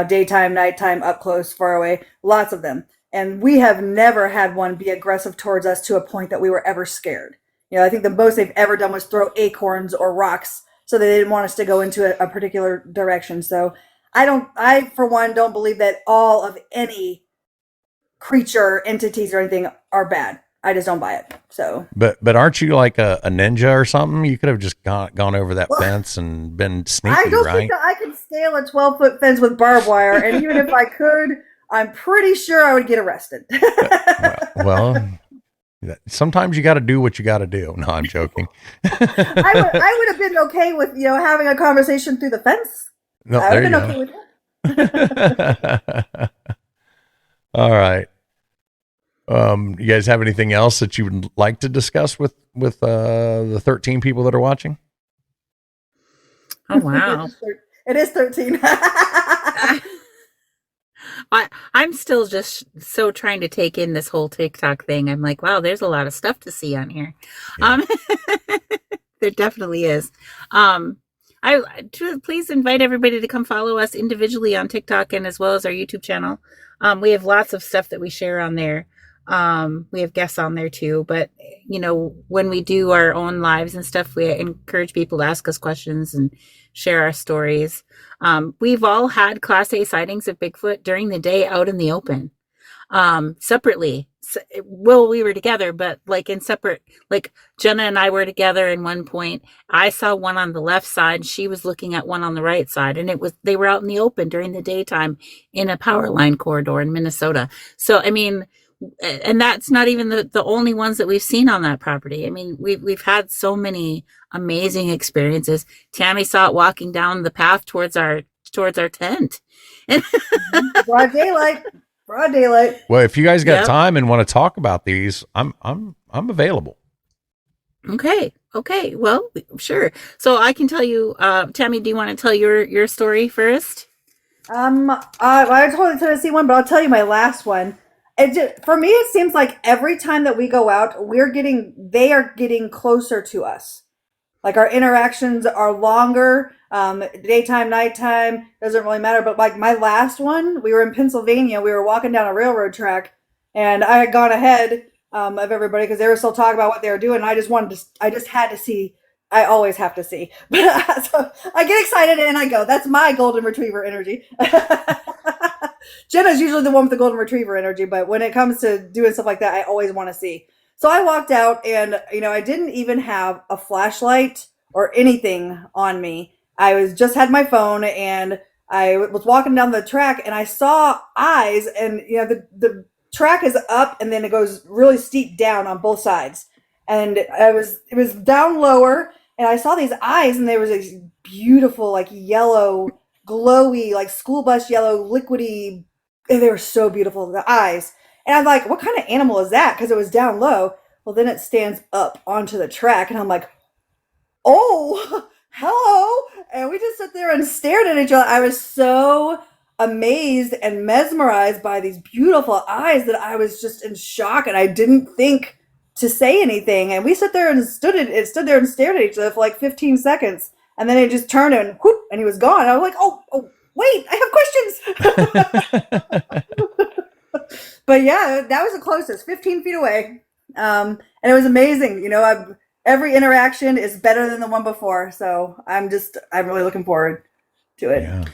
[SPEAKER 6] daytime, nighttime, up close, far away, lots of them. And we have never had one be aggressive towards us to a point that we were ever scared. I think the most they've ever done was throw acorns or rocks so they didn't want us to go into a particular direction. So I for one don't believe that all of any creature, entities, or anything are bad. I just don't buy it. So,
[SPEAKER 1] but aren't you like a ninja or something? You could have just gone over that fence and been sneaky,
[SPEAKER 6] I don't
[SPEAKER 1] right?
[SPEAKER 6] think that I could scale a 12-foot fence with barbed wire, and even if I could, I'm pretty sure I would get arrested.
[SPEAKER 1] well, sometimes you got to do what you got to do. No, I'm joking.
[SPEAKER 6] I would have been okay with having a conversation through the fence.
[SPEAKER 1] No,
[SPEAKER 6] I would
[SPEAKER 1] there
[SPEAKER 6] have
[SPEAKER 1] you
[SPEAKER 6] been
[SPEAKER 1] go.
[SPEAKER 6] okay with that.
[SPEAKER 1] All right. You guys have anything else that you would like to discuss with the 13 people that are watching?
[SPEAKER 5] Oh, wow.
[SPEAKER 6] It is 13.
[SPEAKER 5] I'm still just so trying to take in this whole TikTok thing. I'm like, wow, there's a lot of stuff to see on here.
[SPEAKER 1] Yeah.
[SPEAKER 5] There definitely is. Please invite everybody to come follow us individually on TikTok and as well as our YouTube channel. We have lots of stuff that we share on there. We have guests on there too, but when we do our own lives and stuff, we encourage people to ask us questions and share our stories. We've all had Class A sightings of Bigfoot during the day out in the open, separately. Well, we were together, but in separate, Jenna and I were together in one point. I saw one on the left side. She was looking at one on the right side, and they were out in the open during the daytime in a power line corridor in Minnesota. So, I mean, and that's not even the only ones that we've seen on that property. I mean, we've had so many amazing experiences. Tammy saw it walking down the path towards our tent.
[SPEAKER 6] Broad daylight.
[SPEAKER 1] Well, if you guys got time and want to talk about these, I'm available.
[SPEAKER 5] Okay. Well, sure. So I can tell you, Tammy, do you want to tell your story first?
[SPEAKER 6] I told the Tennessee one, but I'll tell you my last one. For me, it seems like every time that we go out, they are getting closer to us. Like our interactions are longer, daytime, nighttime, doesn't really matter. But my last one, we were in Pennsylvania, we were walking down a railroad track, and I had gone ahead of everybody because they were still talking about what they were doing. I just had to see. I always have to see. But so I get excited and I go. That's my golden retriever energy. Jenna's usually the one with the golden retriever energy, but when it comes to doing stuff like that, I always want to see. So I walked out and, I didn't even have a flashlight or anything on me. I just had my phone and I was walking down the track and I saw eyes and, the track is up and then it goes really steep down on both sides. And it was down lower and I saw these eyes and there was these beautiful, yellow, glowy, school bus yellow, liquidy. And they were so beautiful, the eyes. And I'm like, what kind of animal is that? Because it was down low. Well, then it stands up onto the track. And I'm like, oh, hello. And we just sat there and stared at each other. I was so amazed and mesmerized by these beautiful eyes that I was just in shock. And I didn't think to say anything. And we stood there and stared at each other for 15 seconds. And then it just turned and whoop, and he was gone. And I was like, oh, wait, I have questions. But yeah, that was the closest, 15 feet away. And it was amazing. Every interaction is better than the one before. So I'm really looking forward to it.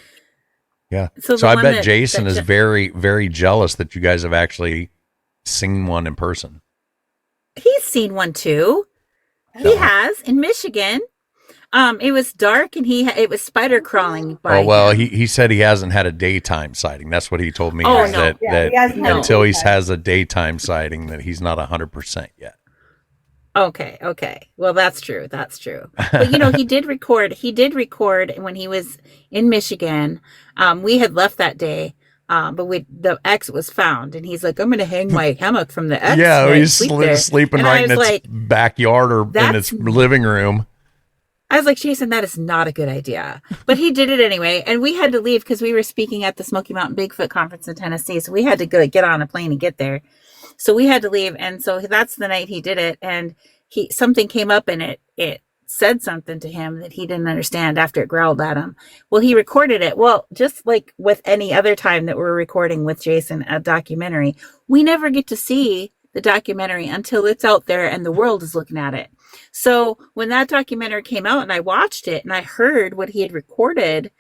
[SPEAKER 1] Yeah. So I bet Jason is very, very jealous that you guys have actually seen one in person.
[SPEAKER 5] He's seen one too. He has in Michigan. It was dark and it was spider crawling by.
[SPEAKER 1] Oh well,
[SPEAKER 5] him.
[SPEAKER 1] he said he hasn't had a daytime sighting. That's what he told me.
[SPEAKER 5] Oh,
[SPEAKER 1] is
[SPEAKER 5] no.
[SPEAKER 1] that until he has a daytime sighting, that he's not 100% yet.
[SPEAKER 5] Okay. Well, that's true. But he did record when he was in Michigan. We had left that day. But the X was found, and he's like, "I'm going to hang my hammock from the X."
[SPEAKER 1] Yeah, he's sleeping right in its backyard or in its living room.
[SPEAKER 5] I was like, Jason, that is not a good idea. But he did it anyway. And we had to leave because we were speaking at the Smoky Mountain Bigfoot Conference in Tennessee. So we had to get on a plane and get there. So we had to leave. And so that's the night he did it. And something came up and it said something to him that he didn't understand after it growled at him. Well, he recorded it. Well, just like with any other time that we're recording with Jason a documentary, we never get to see the documentary until it's out there and the world is looking at it. So when that documentary came out and I watched it and I heard what he had recorded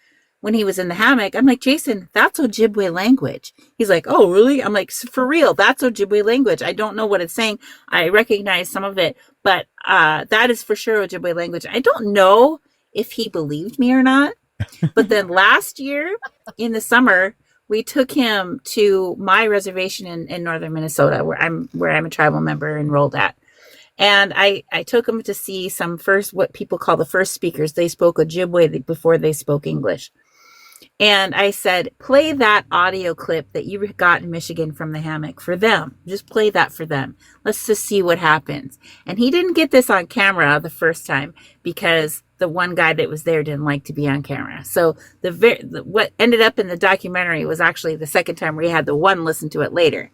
[SPEAKER 5] when he was in the hammock, I'm like, Jason, that's Ojibwe language. He's like, oh, really? I'm like, for real, that's Ojibwe language. I don't know what it's saying. I recognize some of it, but that is for sure Ojibwe language. I don't know if he believed me or not. But then last year in the summer, we took him to my reservation in northern Minnesota, where I'm a tribal member enrolled at. And I took him to see what people call the first speakers. They spoke Ojibwe before they spoke English. And I said, play that audio clip that you got in Michigan from the hammock for them. Just play that for them. Let's just see what happens. And he didn't get this on camera the first time because the one guy that was there didn't like to be on camera. So what ended up in the documentary was actually the second time we had the one listen to it later.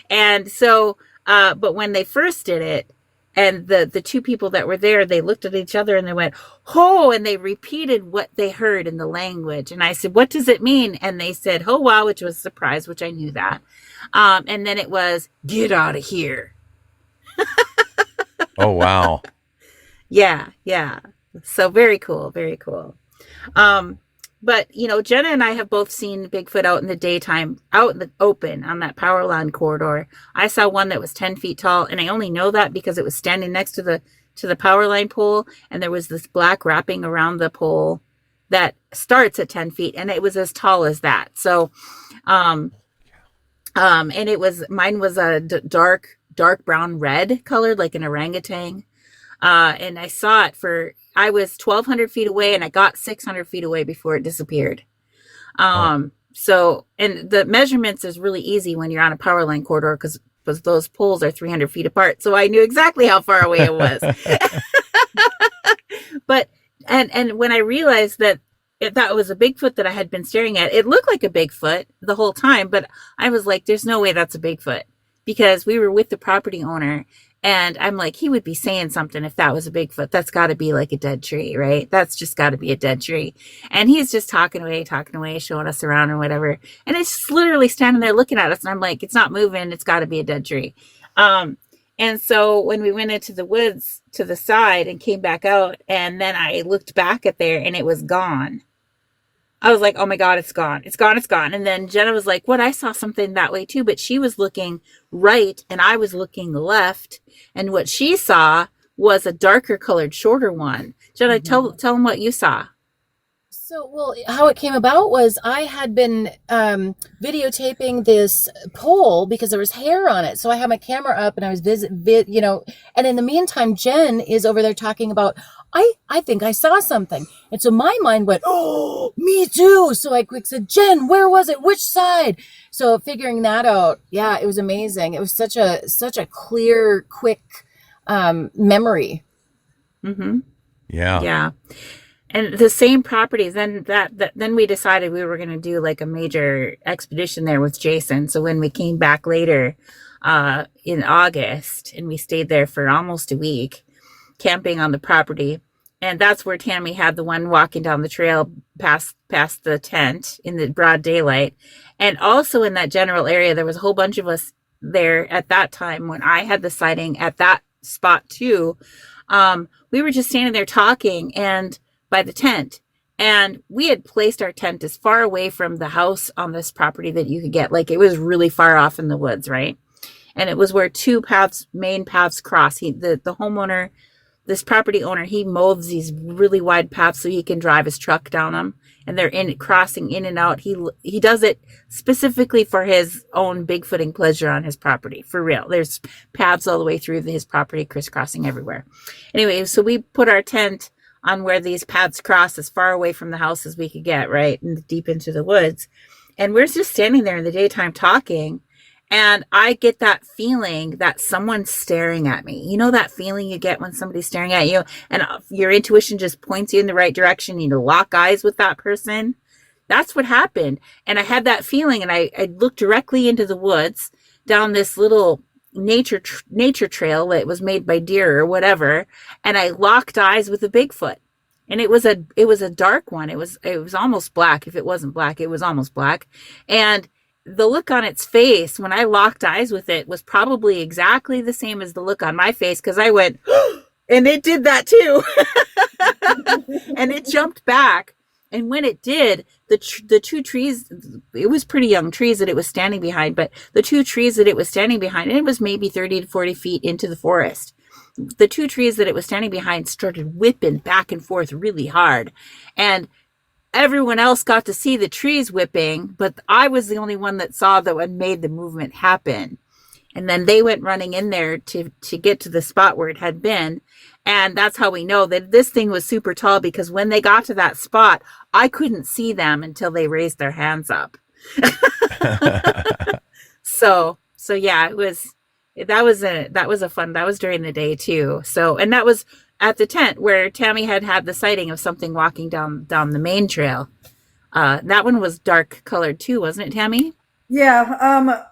[SPEAKER 5] And so, but when they first did it, and the two people that were there, they looked at each other and they went, "Ho," and they repeated what they heard in the language. And I said, "What does it mean?" And they said, "Ho wow," which was a surprise, which I knew that. And then it was, "Get out of here."
[SPEAKER 1] Oh, wow.
[SPEAKER 5] Yeah. So very cool. Very cool. But, Jenna and I have both seen Bigfoot out in the daytime, out in the open on that power line corridor. I saw one that was 10 feet tall, and I only know that because it was standing next to the power line pole, and there was this black wrapping around the pole that starts at 10 feet, and it was as tall as that. So, and mine was a dark brown red colored, like an orangutan. And I saw it I was 1,200 feet away, and I got 600 feet away before it disappeared. So, and the measurements is really easy when you're on a power line corridor because those poles are 300 feet apart. So I knew exactly how far away it was. But, and when I realized that that was a Bigfoot that I had been staring at, it looked like a Bigfoot the whole time, but I was like, there's no way that's a Bigfoot, because we were with the property owner. And I'm like, he would be saying something if that was a Bigfoot. That's got to be like a dead tree, right? That's just got to be a dead tree. And he's just talking away, showing us around or whatever. And it's just literally standing there looking at us. And I'm like, it's not moving. It's got to be a dead tree. And so when we went into the woods to the side and came back out, and then I looked back at there and it was gone. I was like, oh my God, it's gone. It's gone. It's gone. And then Jenna was like, what? I saw something that way too, but she was looking right and I was looking left. And what she saw was a darker colored, shorter one. Jenna, tell them what you saw.
[SPEAKER 7] So, well, how it came about was I had been videotaping this pole because there was hair on it. So I had my camera up and I was and in the meantime, Jen is over there talking about, I think I saw something. And so my mind went, oh, me too. So I quick said, Jen, where was it? Which side? So figuring that out, yeah, it was amazing. It was such a clear, quick memory.
[SPEAKER 5] Mm-hmm.
[SPEAKER 1] Yeah.
[SPEAKER 5] Yeah. And the same properties, then we decided we were going to do like a major expedition there with Jason. So when we came back later in August, and we stayed there for almost a week, camping on the property, and that's where Tammy had the one walking down the trail past the tent in the broad daylight. And also in that general area, there was a whole bunch of us there at that time when I had the sighting at that spot too. We were just standing there talking and by the tent, and we had placed our tent as far away from the house on this property that you could get. Like, it was really far off in the woods, right? And it was where two main paths cross. The homeowner, this property owner, he molds these really wide paths so he can drive his truck down them, and they're crossing in and out. He does it specifically for his own Bigfooting pleasure on his property, for real. There's paths all the way through his property, crisscrossing everywhere. Anyway, so we put our tent on where these paths cross as far away from the house as we could get, right? And deep into the woods. And we're just standing there in the daytime talking. And I get that feeling that someone's staring at me. You know that feeling you get when somebody's staring at you and your intuition just points you in the right direction. You lock eyes with that person. That's what happened. And I had that feeling, and I looked directly into the woods down this little nature trail that was made by deer or whatever, and I locked eyes with a Bigfoot, and it was a dark one. It was almost black. If it wasn't black, it was almost black. And the look on its face when I locked eyes with it was probably exactly the same as the look on my face, because I went and it did that too. And it jumped back. And when it did, the two trees, it was pretty young trees that it was standing behind, but the two trees that it was standing behind, and it was maybe 30 to 40 feet into the forest, the two trees that it was standing behind started whipping back and forth really hard. And everyone else got to see the trees whipping, but I was the only one that saw that and made the movement happen. And then they went running in there to get to the spot where it had been. And that's how we know that this thing was super tall, because when they got to that spot, I couldn't see them until they raised their hands up. So yeah, that was a fun, that was during the day too. So, and that was at the tent where Tammy had the sighting of something walking down the main trail. That one was dark colored too, wasn't it, Tammy?
[SPEAKER 6] Yeah,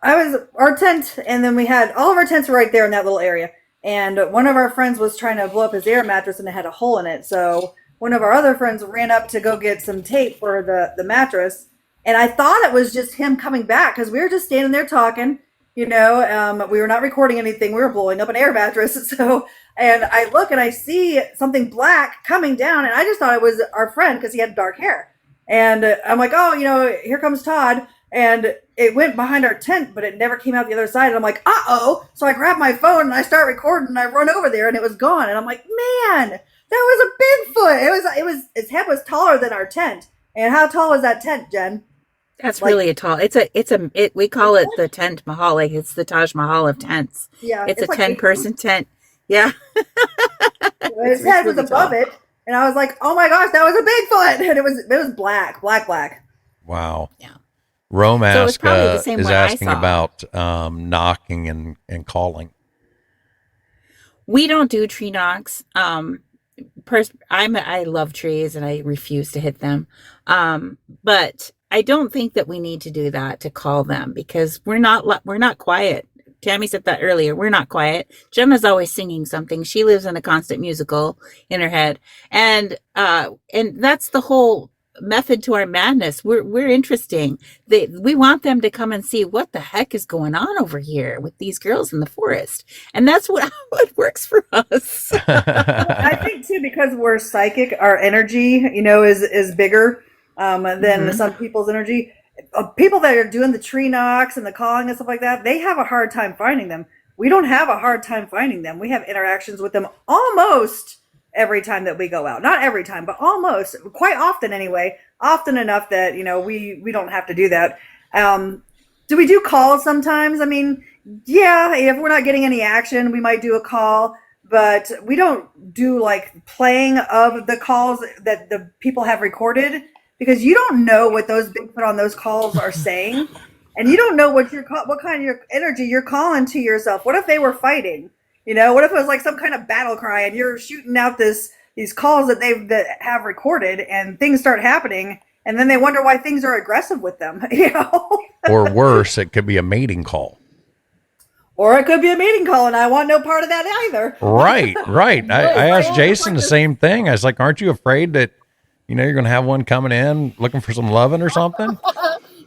[SPEAKER 6] our tent, and then we had all of our tents right there in that little area. And one of our friends was trying to blow up his air mattress, and it had a hole in it. So one of our other friends ran up to go get some tape for the mattress. And I thought it was just him coming back, because we were just standing there talking, we were not recording anything. We were blowing up an air mattress. So, and I look and I see something black coming down, and I just thought it was our friend because he had dark hair. And I'm like, oh, here comes Todd. And it went behind our tent, but it never came out the other side. And I'm like, uh-oh. So I grab my phone and I start recording, and I run over there, and it was gone. And I'm like, man, that was a Bigfoot. Its head was taller than our tent. And how tall was that tent, Jen?
[SPEAKER 5] That's really a tall. We call it the tent mahal. Like, it's the Taj Mahal of tents.
[SPEAKER 6] Yeah.
[SPEAKER 5] It's a 10-person tent. Yeah.
[SPEAKER 6] His head was above it. And I was like, oh my gosh, that was a Bigfoot. And it was black.
[SPEAKER 1] Wow.
[SPEAKER 5] Yeah.
[SPEAKER 1] Rome
[SPEAKER 5] So
[SPEAKER 1] is asking about knocking and calling.
[SPEAKER 5] We don't do tree knocks. I love trees and I refuse to hit them. But I don't think that we need to do that to call them, because we're not quiet. Tammy said that earlier. We're not quiet. Gemma's always singing something. She lives in a constant musical in her head. And that's the whole method to our madness. We're interesting. We want them to come and see what the heck is going on over here with these girls in the forest. And that's what works for us.
[SPEAKER 6] I think too, because we're psychic, our energy, is bigger than some people's energy. People that are doing the tree knocks and the calling and stuff like that, they have a hard time finding them. We don't have a hard time finding them. We have interactions with them almost every time that we go out. Not every time, but almost, quite often anyway. Often enough that, we don't have to do that. Do we do calls sometimes? I mean, yeah, if we're not getting any action, we might do a call, but we don't do like playing of the calls that the people have recorded, because you don't know what those Bigfoot on those calls are saying. And you don't know what kind of energy you're calling to yourself. What if they were fighting? What if it was like some kind of battle cry and you're shooting out these calls that have recorded, and things start happening, and then they wonder why things are aggressive with them,
[SPEAKER 1] Or worse, it could be a mating call.
[SPEAKER 6] Or it could be a mating call, and I want no part of that either.
[SPEAKER 1] Right. I asked Jason the same thing. I was like, aren't you afraid that, you're going to have one coming in looking for some loving or something?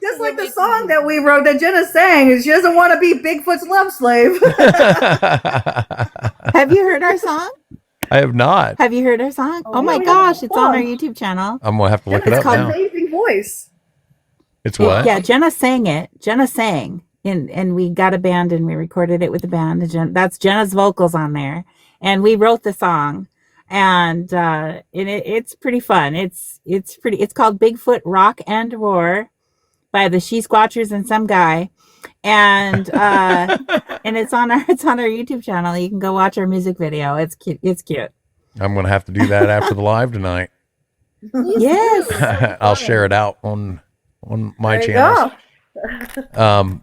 [SPEAKER 6] Just like the song that we wrote that Jenna sang, is she doesn't want to be Bigfoot's love slave.
[SPEAKER 5] Have you heard our song?
[SPEAKER 1] I have not.
[SPEAKER 5] Have you heard our song? Oh my gosh, it's on our YouTube channel.
[SPEAKER 1] I'm going to have to look it up
[SPEAKER 6] now. It's
[SPEAKER 1] now.
[SPEAKER 6] called Amazing Voice.
[SPEAKER 1] It's what?
[SPEAKER 5] Yeah, Jenna sang it. Jenna sang. And we got a band and we recorded it with the band. That's Jenna's vocals on there. And we wrote the song. And it's pretty fun. It's called Bigfoot Rock and Roar by the She-Squatchers and some guy. And and it's on our YouTube channel. You can go watch our music video. It's cute.
[SPEAKER 1] I'm going to have to do that after the live tonight.
[SPEAKER 5] Yes.
[SPEAKER 1] I'll share it out on my channel.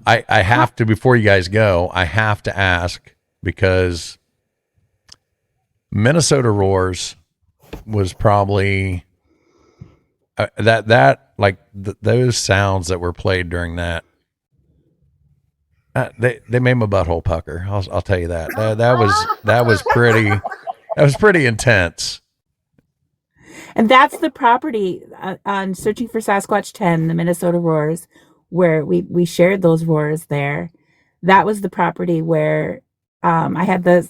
[SPEAKER 1] I have to, before you guys go, I have to ask, because Minnesota Roars was probably those sounds that were played during that. They made my butthole pucker. I'll tell you that. That was pretty intense.
[SPEAKER 5] And that's the property on Searching for Sasquatch 10, the Minnesota Roars, where we shared those roars there. That was the property where I had the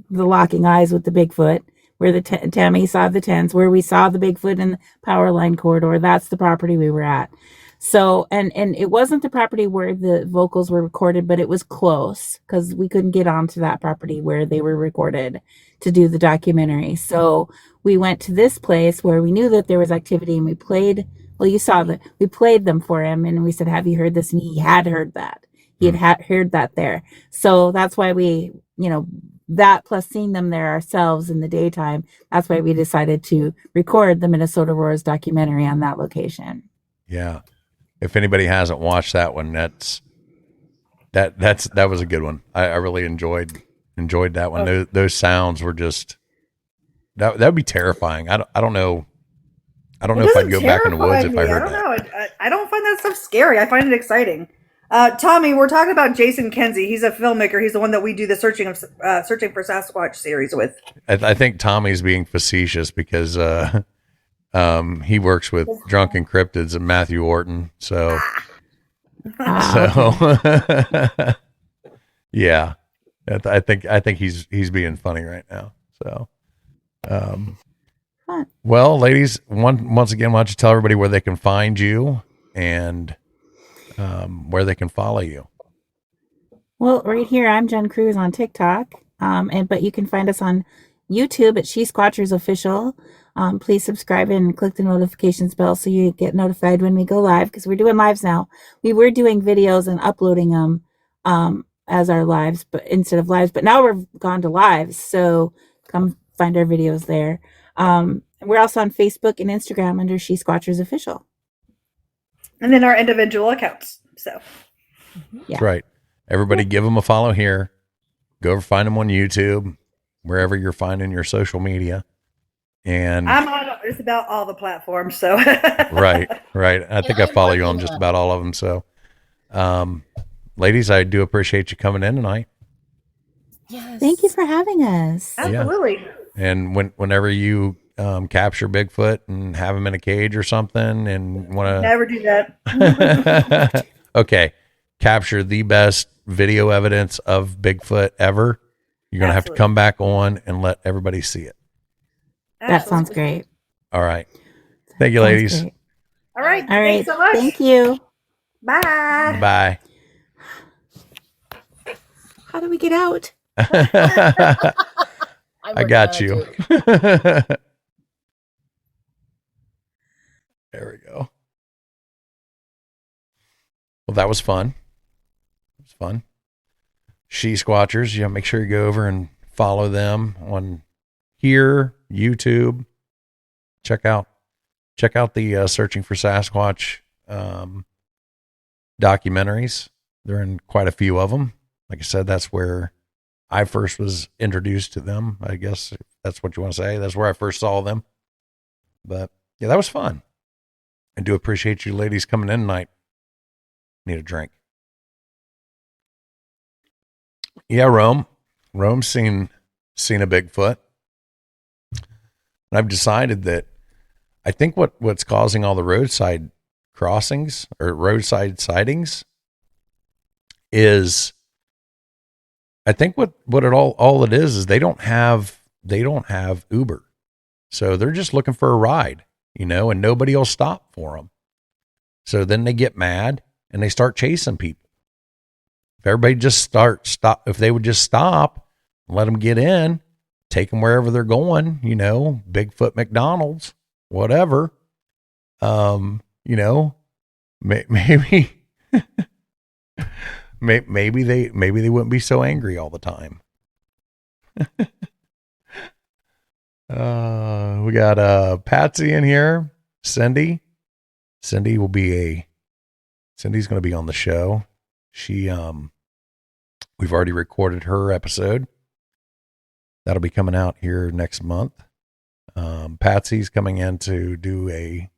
[SPEAKER 5] locking eyes with the Bigfoot, where the Tammy saw the tents, where we saw the Bigfoot in the power line corridor. That's the property we were at. So, and it wasn't the property where the vocals were recorded, but it was close, because we couldn't get onto that property where they were recorded to do the documentary. So we went to this place where we knew that there was activity, and we played. Well, you saw that we played them for him, and we said, "Have you heard this?" And he had heard that. He had heard that there. So that's why we, that plus seeing them there ourselves in the daytime, that's why we decided to record the Minnesota Roars documentary on that location.
[SPEAKER 1] Yeah. If anybody hasn't watched that one, that was a good one. I really enjoyed that one. Those sounds were just that would be terrifying. I don't know if I'd go back in the woods if I heard that.
[SPEAKER 6] I don't know. I don't find that stuff scary. I find it exciting. Tommy, we're talking about Jason Kenzie. He's a filmmaker. He's the one that we do the Searching for Sasquatch series with.
[SPEAKER 1] I think Tommy's being facetious because he works with Drunken Cryptids and Matthew Orton. So, yeah, I think he's being funny right now. So, well, ladies, once again, why don't you tell everybody where they can find you and where they can follow you?
[SPEAKER 5] Well, right here, I'm Jen Cruz on TikTok, but you can find us on YouTube at She-Squatchers Official. Please subscribe and click the notifications bell so you get notified when we go live, because we're doing lives now. We were doing videos and uploading them as our lives, but instead of lives, but now we're gone to lives. So come find our videos there. We're also on Facebook and Instagram under She-Squatchers Official.
[SPEAKER 6] And then our individual accounts. So,
[SPEAKER 5] yeah.
[SPEAKER 1] That's right. Everybody give them a follow here. Go over, find them on YouTube, wherever you're finding your social media. And
[SPEAKER 6] I'm on just about all the platforms. So,
[SPEAKER 1] right. I think I follow you on just about all of them. So, ladies, I do appreciate you coming in tonight.
[SPEAKER 5] Yes. Thank you for having us.
[SPEAKER 6] Absolutely.
[SPEAKER 1] Yeah. And whenever you capture Bigfoot and have him in a cage or something and want to
[SPEAKER 6] never do that.
[SPEAKER 1] Okay. Capture the best video evidence of Bigfoot ever. You're going to have to come back on and let everybody see it.
[SPEAKER 5] That sounds great.
[SPEAKER 1] All right. Thank you, ladies.
[SPEAKER 5] Great.
[SPEAKER 6] All right.
[SPEAKER 5] All right.
[SPEAKER 6] Thanks so much.
[SPEAKER 5] Thank you.
[SPEAKER 6] Bye.
[SPEAKER 1] Bye.
[SPEAKER 5] How do we get out?
[SPEAKER 1] I got you. There we go. Well, that was fun. It was fun. She-Squatchers, make sure you go over and follow them on here, YouTube. Check out the Searching for Sasquatch documentaries. They're in quite a few of them. Like I said, that's where I first was introduced to them. I guess if that's what you want to say. That's where I first saw them. But yeah, that was fun. I do appreciate you ladies coming in tonight. Need a drink. Yeah, Rome's seen a Bigfoot. And I've decided that I think what's causing all the roadside crossings or roadside sightings is, I think what it all it is they don't have Uber. So they're just looking for a ride, and nobody will stop for them. So then they get mad and they start chasing people. If everybody just if they would just stop and let them get in, take them wherever they're going, Bigfoot, McDonald's, whatever, maybe maybe they wouldn't be so angry all the time. We got Patsy in here. Cindy's going to be on the show. We've already recorded her episode. That'll be coming out here next month. Patsy's coming in to do an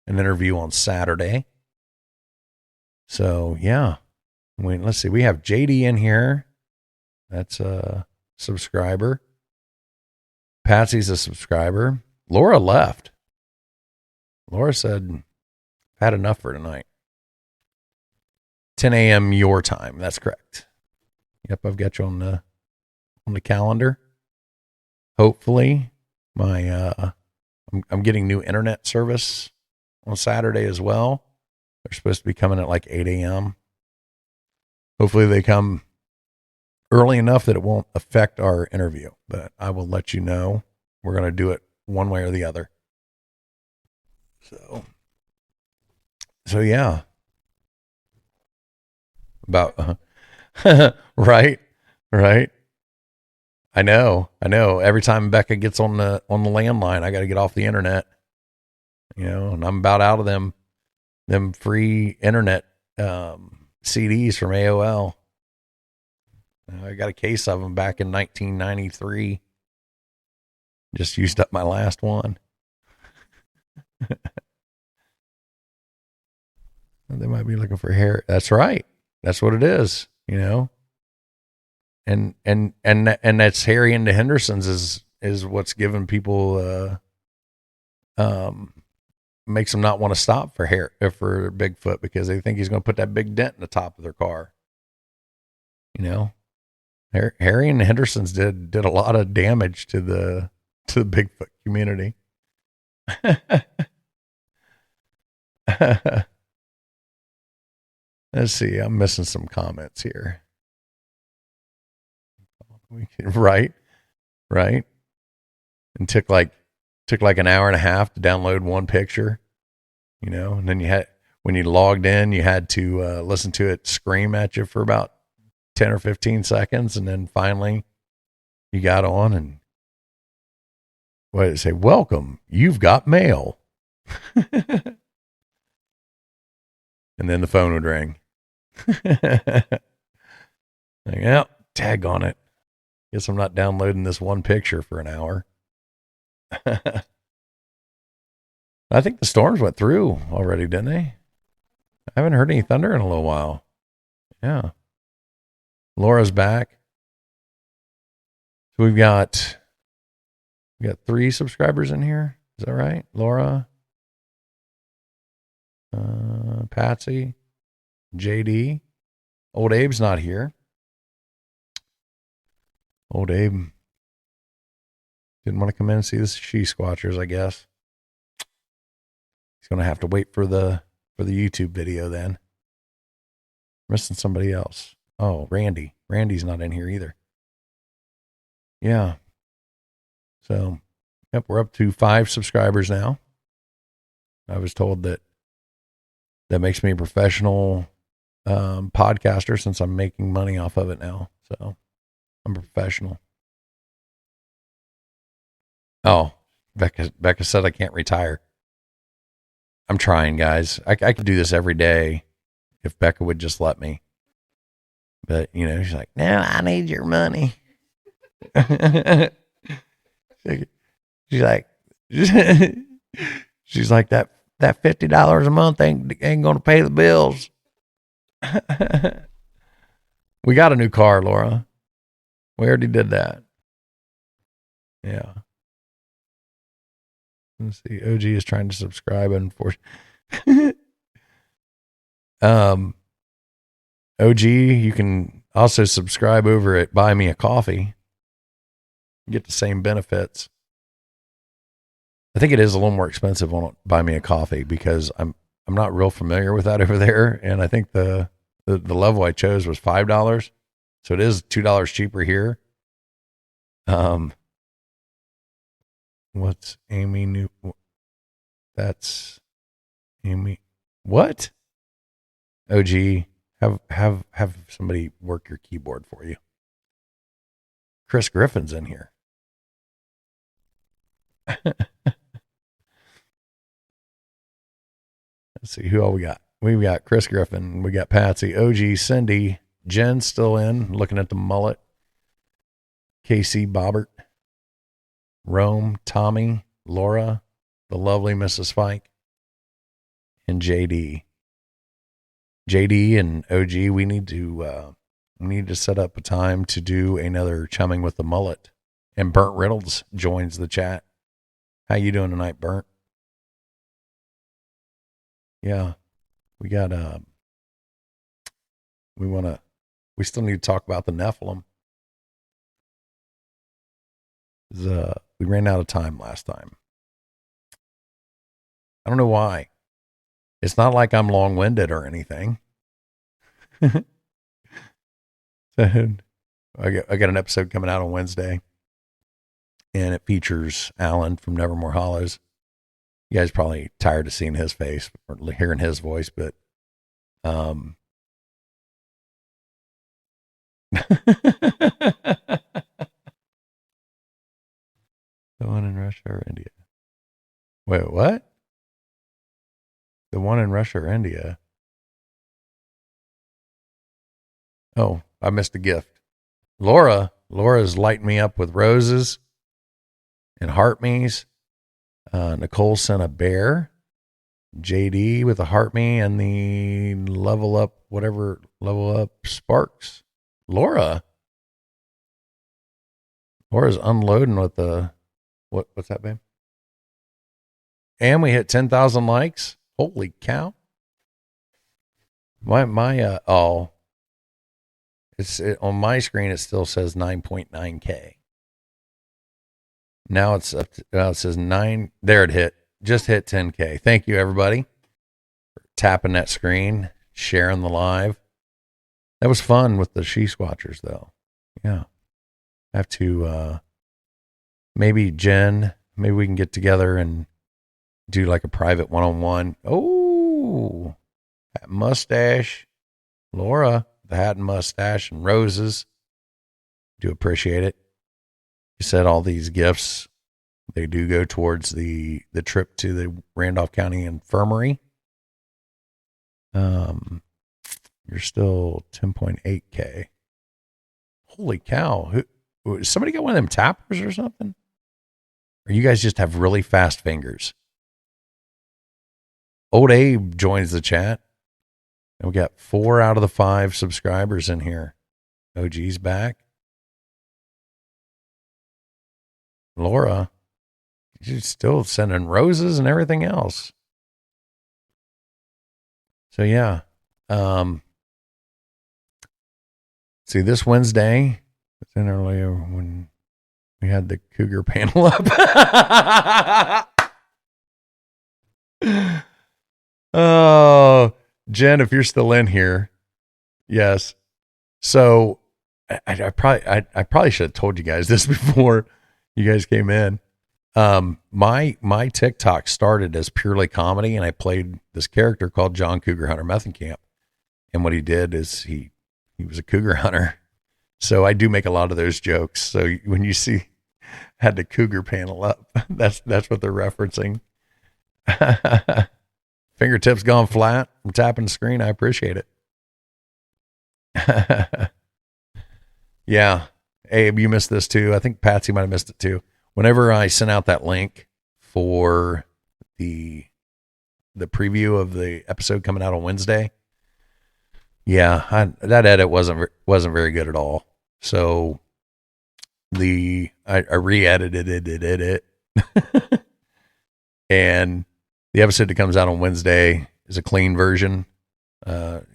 [SPEAKER 1] interview on Saturday. So yeah. Let's see. We have JD in here. That's a subscriber. Patsy's a subscriber. Laura left. Laura said, "I've had enough for tonight." 10 a.m. your time. That's correct. Yep, I've got you on the calendar. Hopefully, I'm getting new internet service on Saturday as well. They're supposed to be coming at like 8 a.m. Hopefully they come early enough that it won't affect our interview, but I will let you know. We're going to do it one way or the other. So yeah. About, right. I know. Every time Becca gets on the landline, I got to get off the internet. And I'm about out of them free internet CDs from AOL. I got a case of them back in 1993. Just used up my last one. They might be looking for hair. That's right. That's what it is, And that's Harry and the Hendersons is what's giving people makes them not want to stop for Bigfoot, because they think he's going to put that big dent in the top of their car. Harry and the Hendersons did a lot of damage to the Bigfoot community. Let's see. I'm missing some comments here. Right. And took like an hour and a half to download one picture, and then when you logged in, you had to listen to it scream at you for about 10 or 15 seconds. And then finally you got on, and what did it say? Welcome, you've got mail. And then the phone would ring. Yeah, tag on it. Guess I'm not downloading this one picture for an hour. I think the storms went through already, didn't they? I haven't heard any thunder in a little while. Yeah. Laura's back. So we've got 3 subscribers in here. Is that right? Laura, Patsy, JD. Old Abe's not here. Old Abe didn't want to come in and see the She-Squatchers, I guess. He's going to have to wait for the YouTube video then. Missing somebody else. Oh, Randy. Randy's not in here either. Yeah. So, yep, we're up to 5 subscribers now. I was told that makes me a professional podcaster, since I'm making money off of it now. So, I'm a professional. Oh, Becca said I can't retire. I'm trying, guys. I could do this every day if Becca would just let me. But, she's like, no, I need your money. She's like, that $50 a month ain't going to pay the bills. We got a new car, Laura. We already did that. Yeah. Let's see. OG is trying to subscribe, unfortunately. OG, you can also subscribe over at Buy Me a Coffee. You get the same benefits. I think it is a little more expensive on Buy Me a Coffee, because I'm not real familiar with that over there, and I think the level I chose was $5, so it is $2 cheaper here. What's Amy New? That's Amy. What? OG, have somebody work your keyboard for you. Chris Griffin's in here. Let's see who all we got. We got Chris Griffin. We got Patsy, OG, Cindy, Jen's still in, looking at the mullet. KC Bobbert, Rome, Tommy, Laura, the lovely Mrs. Fike, and JD. JD and OG, we need to set up a time to do another Chumming with the Mullet. And Burnt Reynolds joins the chat. How you doing tonight, Burnt? Yeah, we got we still need to talk about the Nephilim. We ran out of time last time. I don't know why. It's not like I'm long-winded or anything. So, I got an episode coming out on Wednesday, and it features Alan from Nevermore Hollows. You guys are probably tired of seeing his face or hearing his voice, but The one in Russia or India? Wait, what? The one in Russia or India? Oh, I missed a gift. Laura's lighting me up with roses and heart me's. Nicole sent a bear. JD with a heart me and the level up sparks. Laura's unloading with the what's that, babe? And we hit 10,000 likes. Holy cow. On my screen it still says 9.9K. Now it says 9. There it hit. Just hit 10K. Thank you, everybody, for tapping that screen, sharing the live. That was fun with the She-Squatchers, though. Yeah. I have to, maybe Jen, maybe we can get together and do like a private one-on-one. Oh, that mustache. Laura, the hat and mustache and roses. Do appreciate it. You said all these gifts, they do go towards the trip to the Randolph County Infirmary. You're still 10.8K. Holy cow. Somebody got one of them tappers or something? Or you guys just have really fast fingers? Old Abe joins the chat. And we got 4 out of the 5 subscribers in here. OG's back. Laura, she's still sending roses and everything else. So yeah. See, this Wednesday, it's in earlier when we had the cougar panel up. Oh, Jen, if you're still in here, yes. So I probably should have told you guys this before you guys came in. My TikTok started as purely comedy, and I played this character called John Cougar Hunter Methenkamp. And what he did is he was a cougar hunter. So I do make a lot of those jokes. So when you see had the cougar panel up, that's what they're referencing. Fingertips gone flat from tapping the screen. I appreciate it. Yeah. Abe, you missed this too. I think Patsy might have missed it too. Whenever I sent out that link for the preview of the episode coming out on Wednesday, yeah, that edit wasn't very good at all. So I re-edited it. And the episode that comes out on Wednesday is a clean version.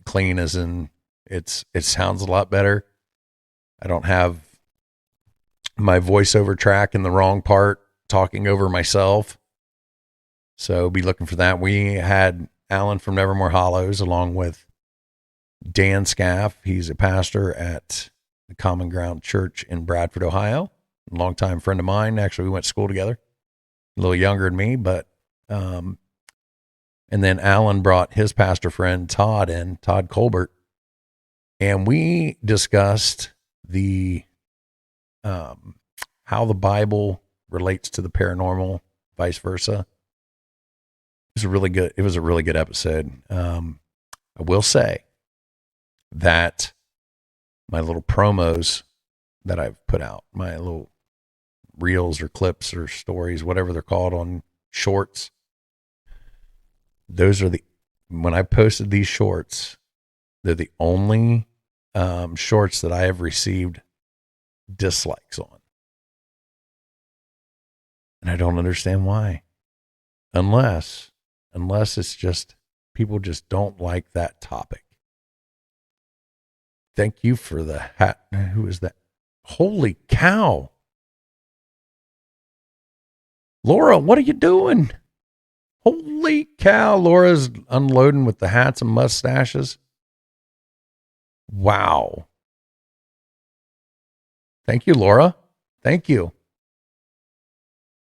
[SPEAKER 1] Clean as in it sounds a lot better. I don't have my voiceover track in the wrong part talking over myself. So be looking for that. We had Alan from Nevermore Hollows along with Dan Scaff. He's a pastor at the Common Ground Church in Bradford, Ohio. A longtime friend of mine. Actually, we went to school together. A little younger than me, but and then Alan brought his pastor friend Todd Colbert, and we discussed the how the Bible relates to the paranormal, vice versa. It was a really good episode. I will say that my little promos that I've put out, my little reels or clips or stories, whatever they're called on shorts, when I posted these shorts, they're the only shorts that I have received dislikes on. And I don't understand why. Unless it's just people just don't like that topic. Thank you for the hat. Who is that? Holy cow. Laura, what are you doing? Holy cow. Laura's unloading with the hats and mustaches. Wow. Thank you, Laura. Thank you.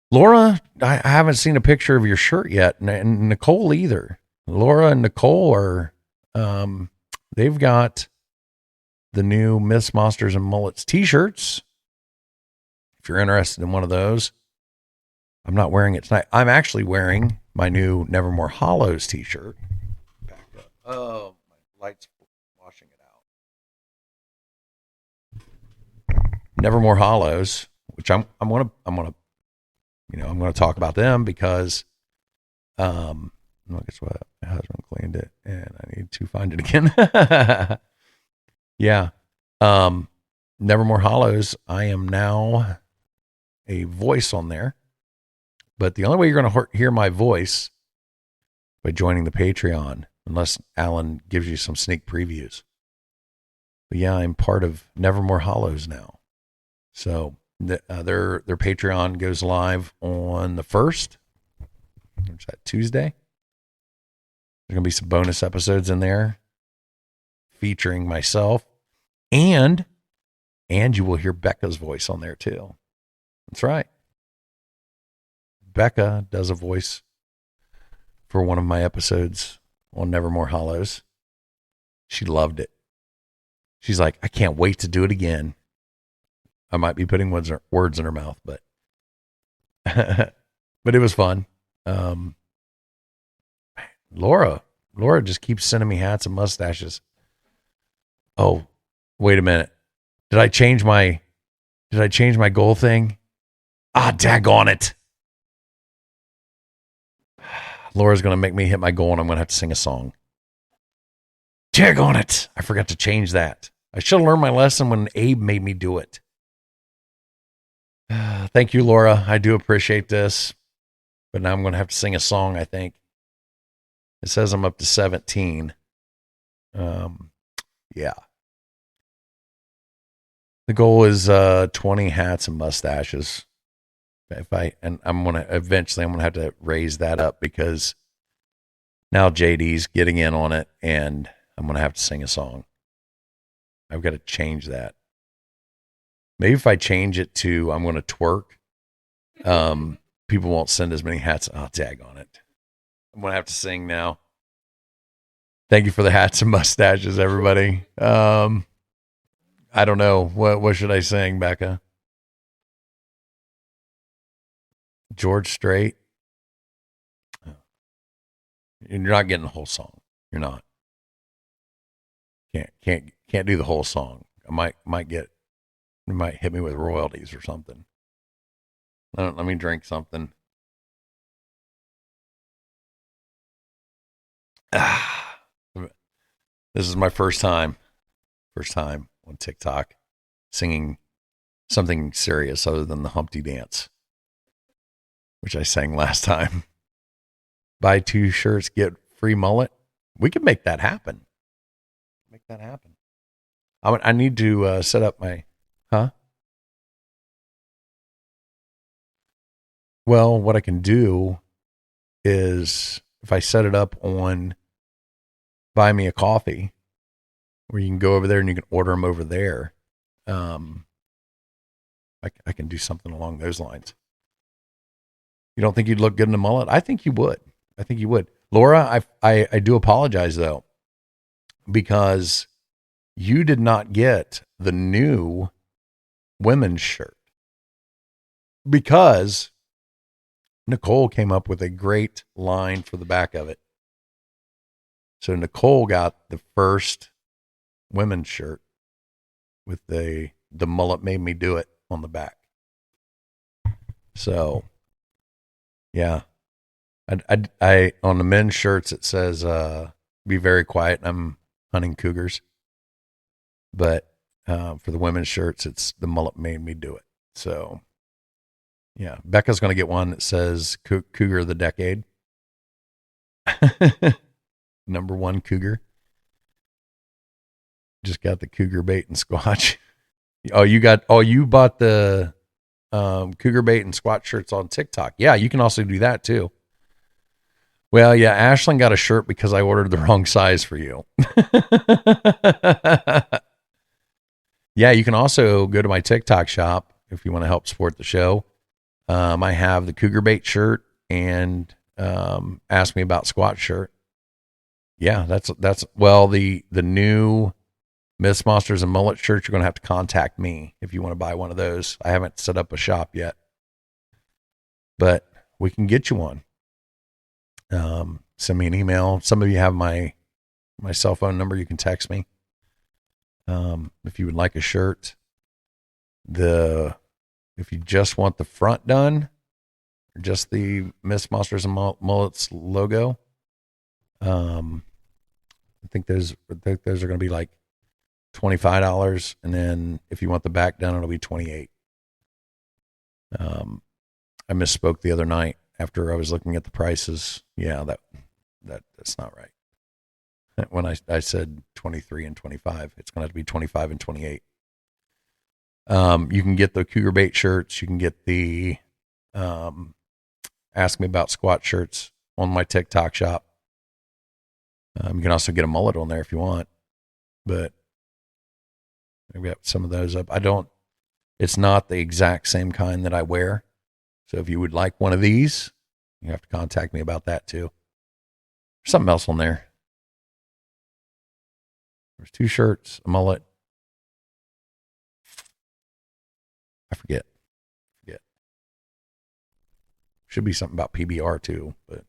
[SPEAKER 1] Laura, I haven't seen a picture of your shirt yet, and Nicole either. Laura and Nicole are, they've got the new Myths, Monsters, and Mullets t-shirts. If you're interested in one of those, I'm not wearing it tonight. I'm actually wearing my new Nevermore Hollows t-shirt. Back up. Oh, my light's washing it out. Nevermore Hollows, which I'm gonna talk about them because I guess what, my husband cleaned it and I need to find it again. Yeah. Nevermore Hollows, I am now a voice on there. But the only way you're going to hear my voice by joining the Patreon, unless Alan gives you some sneak previews. But yeah, I'm part of Nevermore Hollows now. So their Patreon goes live on the 1st, which is that Tuesday. There's going to be some bonus episodes in there featuring myself, and you will hear Becca's voice on there too. That's right. Becca does a voice for one of my episodes on Nevermore Hollows. She loved it. She's like, I can't wait to do it again. I might be putting words in her mouth, but but it was fun. Laura just keeps sending me hats and mustaches. Oh, wait a minute. Did I change my goal thing? Daggone it. Laura's going to make me hit my goal and I'm going to have to sing a song. Daggone it. I forgot to change that. I should have learned my lesson when Abe made me do it. Thank you, Laura. I do appreciate this. But now I'm going to have to sing a song, I think. It says I'm up to 17. Yeah. The goal is 20 hats and mustaches. I'm going to have to raise that up because now JD's getting in on it and I'm going to have to sing a song. I've got to change that. Maybe if I change it to I'm going to twerk, people won't send as many hats. Oh, tag on it. I'm going to have to sing now. Thank you for the hats and mustaches, everybody. I don't know. What should I sing, Becca? George Strait. You're not getting the whole song. You're not. Can't do the whole song. I might hit me with royalties or something. Let me drink something. This is my first time on TikTok singing something serious other than the Humpty Dance, which I sang last time. Buy 2 shirts, get free mullet. We can make that happen. I need to set up my, Well, what I can do is if I set it up on Buy Me a Coffee, where you can go over there and you can order them over there. I can do something along those lines. You don't think you'd look good in a mullet? I think you would. Laura, I do apologize though, because you did not get the new women's shirt because Nicole came up with a great line for the back of it. So Nicole got the first women's shirt with the mullet made me do it on the back. So, yeah. I on the men's shirts it says be very quiet, I'm hunting cougars. But for the women's shirts it's the mullet made me do it. So, yeah, Becca's going to get one that says Cougar of the Decade. Number 1 cougar. Just got the cougar bait and squatch. You bought the cougar bait and squatch shirts on TikTok. Yeah, you can also do that too. Well, yeah, Ashlyn got a shirt because I ordered the wrong size for you. Yeah, you can also go to my TikTok shop if you want to help support the show. I have the cougar bait shirt and ask me about squat shirt. Yeah, that's the new Myths, Monsters, and Mullet shirts. You're going to have to contact me if you want to buy one of those. I haven't set up a shop yet, but we can get you one. Send me an email. Some of you have my cell phone number. You can text me. If you would like a shirt, if you just want the front done, or just the Myths, Monsters, and Mullets logo, I think those are going to be like $25, and then if you want the back done, it'll be $28. I misspoke the other night after I was looking at the prices. Yeah, that's not right. When I said 23 and 25, it's going to have to be 25 and 28. You can get the Cougar Bait shirts. You can get the Ask Me About Squat shirts on my TikTok shop. You can also get a mullet on there if you want, but I've got some of those up. It's not the exact same kind that I wear. So if you would like one of these, you have to contact me about that too. There's something else on there. There's 2 shirts, a mullet. I forget. Should be something about PBR too, but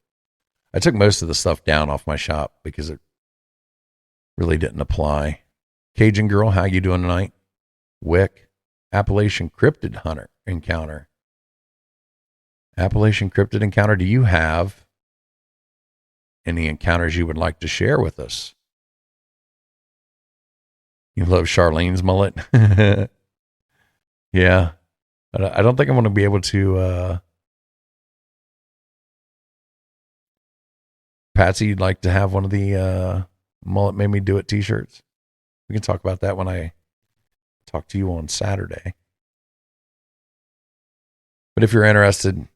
[SPEAKER 1] I took most of the stuff down off my shop because it really didn't apply. Cajun Girl, how you doing tonight? Wick, Appalachian Cryptid Hunter Encounter. Appalachian Cryptid Encounter, do you have any encounters you would like to share with us? You love Charlene's mullet? Yeah. I don't think I'm going to be able to... Patsy, you'd like to have one of the Mullet Made Me Do It t-shirts? We can talk about that when I talk to you on Saturday. But if you're interested,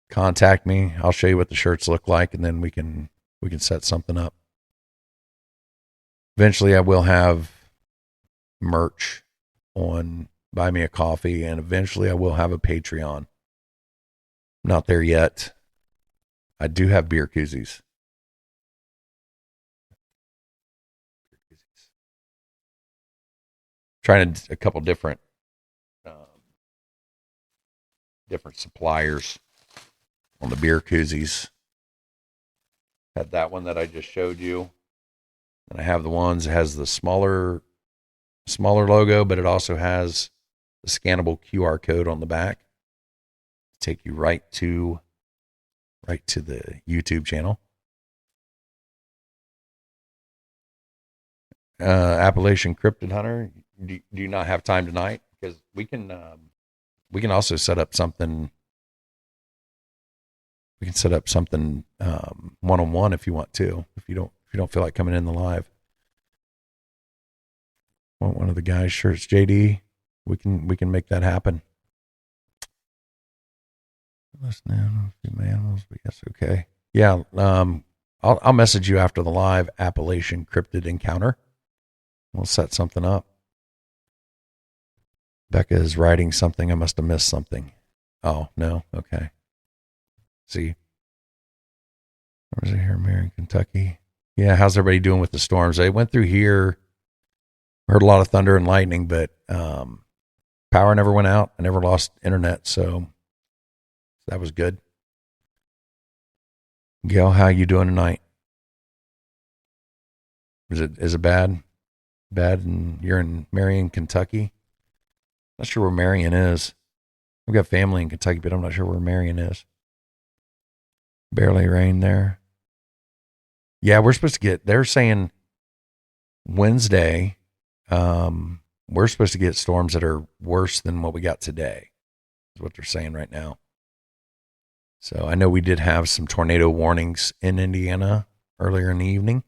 [SPEAKER 1] contact me. I'll show you what the shirts look like, and then we can set something up. Eventually, I will have merch on Buy Me a Coffee, and eventually I will have a Patreon. Not there yet. I do have beer koozies. Trying a couple different suppliers on the beer koozies. Had that one that I just showed you, and I have the ones that has the smaller logo, but it also has the scannable QR code on the back to take you right to the YouTube channel. Appalachian Cryptid Hunter, do you not have time tonight? Because we can also set up something. We can set up something one-on-one if you want to. If you don't feel like coming in the live. Want one of the guys' shirts, JD? We can make that happen. Listen to a few animals, but yes, okay. Yeah, I'll message you after the live Appalachian Cryptid Encounter. We'll set something up. Becca is writing something. I must have missed something. Oh, no? Okay. See? Where's it here? Marion, Kentucky. Yeah, how's everybody doing with the storms? They went through here. Heard a lot of thunder and lightning, but power never went out. I never lost internet, so that was good. Gail, how you doing tonight? Is it bad? Bad, and you're in Marion, Kentucky? Not sure where Marion is. I've got family in Kentucky, but I'm not sure where Marion is. Barely rain there. Yeah, we're supposed to get, they're saying Wednesday, we're supposed to get storms that are worse than what we got today, is what they're saying right now. So I know we did have some tornado warnings in Indiana earlier in the evening.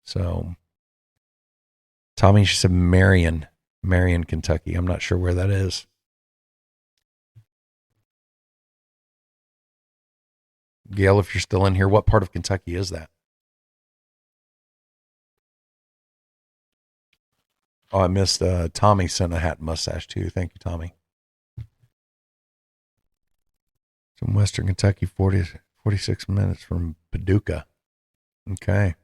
[SPEAKER 1] So Tommy, she said Marion, Kentucky. I'm not sure where that is. Gail, if you're still in here, what part of Kentucky is that? Oh, I missed Tommy sent a hat and mustache too. Thank you, Tommy. From Western Kentucky, 46 minutes from Paducah. Okay.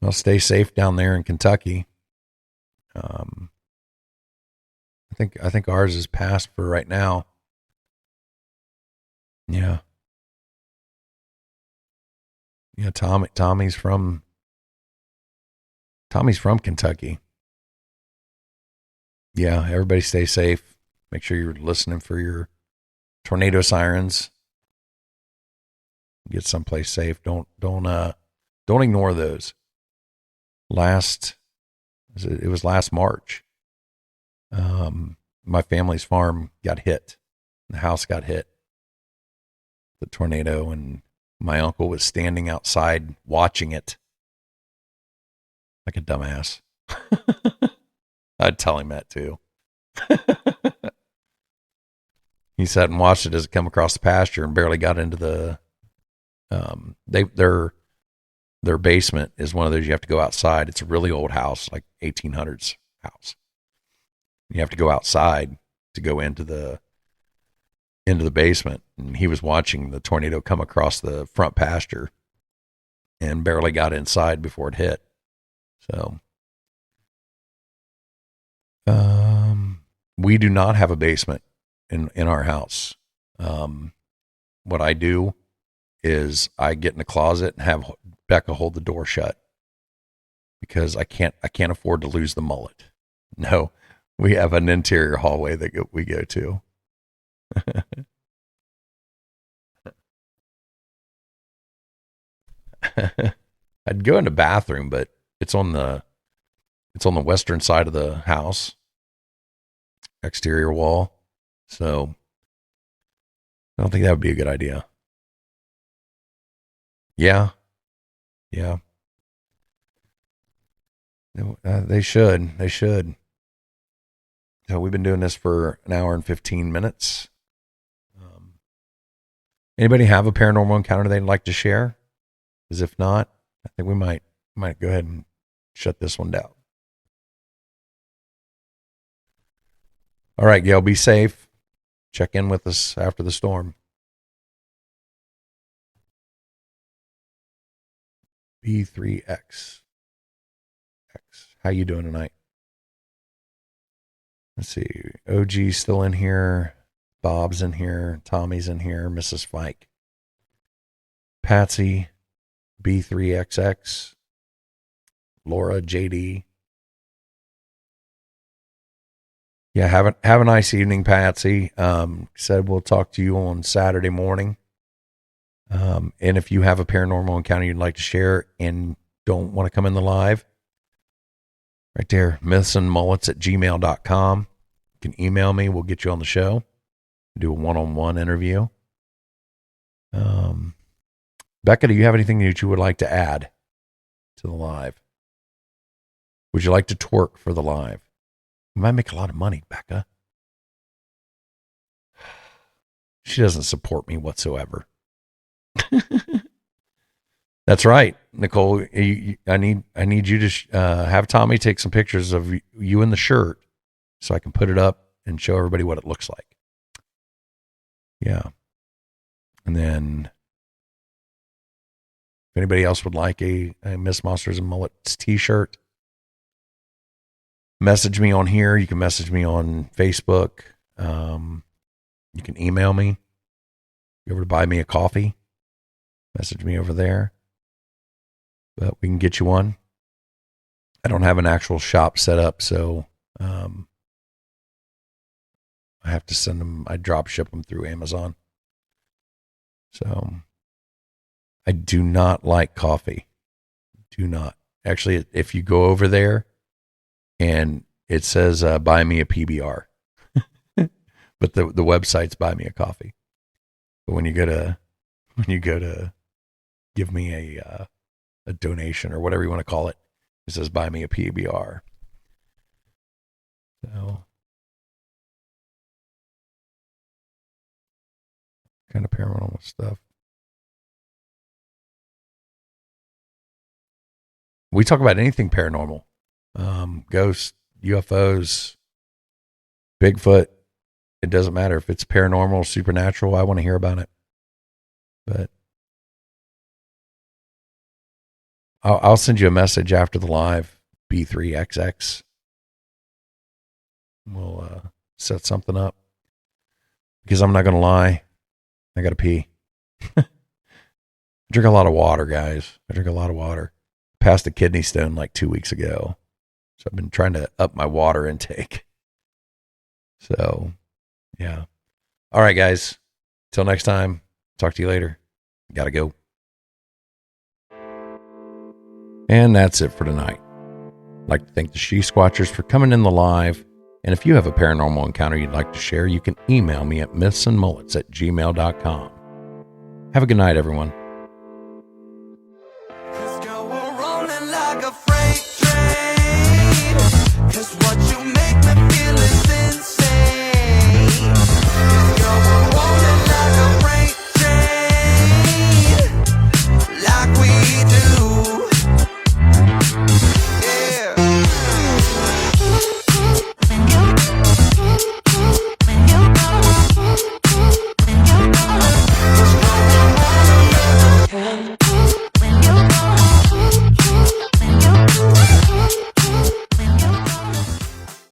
[SPEAKER 1] Well, stay safe down there in Kentucky. I think ours is passed for right now. Yeah. Yeah, Tommy's from Kentucky. Yeah, everybody stay safe. Make sure you're listening for your tornado sirens. Get someplace safe. Don't ignore those. It was last March. My family's farm got hit. The house got hit. The tornado, and my uncle was standing outside watching it like a dumbass. I'd tell him that too. He sat and watched it as it come across the pasture and barely got into the their basement is one of those you have to go outside. It's a really old house, like 1800s house. You have to go outside to go into the basement. And he was watching the tornado come across the front pasture and barely got inside before it hit. So, we do not have a basement in our house. What I do is I get in the closet and have Becca hold the door shut because I can't afford to lose the mullet. No, we have an interior hallway that we go to. I'd go in the bathroom, but it's on the western side of the house, exterior wall. So I don't think that would be a good idea. Yeah. They should. So we've been doing this for an hour and 15 minutes. Anybody have a paranormal encounter they'd like to share? Because if not, I think we might go ahead and shut this one down. All right, Gail, be safe. Check in with us after the storm. B3X. How you doing tonight? Let's see. OG's still in here. Bob's in here. Tommy's in here. Mrs. Fike. Patsy. B3XX. Laura. JD. Yeah, have a nice evening, Patsy. Said we'll talk to you on Saturday morning. And if you have a paranormal encounter you'd like to share and don't want to come in the live, right there, mythsandmullets@gmail.com. You can email me. We'll get you on the show. Do a one-on-one interview. Becca, do you have anything that you would like to add to the live? Would you like to twerk for the live? You might make a lot of money, Becca. She doesn't support me whatsoever. That's right, Nicole. I need you to have Tommy take some pictures of you in the shirt so I can put it up and show everybody what it looks like. Yeah. And then if anybody else would like a Miss Monsters and Mullets t-shirt, message me on here. You can message me on Facebook. You can email me. Go over to Buy Me a Coffee. Message me over there. But we can get you one. I don't have an actual shop set up, so I have to send them. I drop ship them through Amazon. So I do not like coffee. Do not. Actually, if you go over there and it says buy me a PBR, but the website's Buy Me a Coffee. But when you go to give me a donation or whatever you want to call it, it says Buy Me a PBR. So kind of paranormal stuff. We talk about anything paranormal. Ghosts, UFOs, Bigfoot. It doesn't matter if it's paranormal, supernatural. I want to hear about it. But I'll send you a message after the live, B3XX. We'll set something up. Because I'm not going to lie, I got to pee. I drink a lot of water, guys. I drink a lot of water. Passed a kidney stone like 2 weeks ago. So I've been trying to up my water intake. So, yeah. All right, guys. Till next time. Talk to you later. Gotta go. And that's it for tonight. I'd like to thank the She-Squatchers for coming in the live. And if you have a paranormal encounter you'd like to share, you can email me at mythsandmullets@gmail.com. Have a good night, everyone.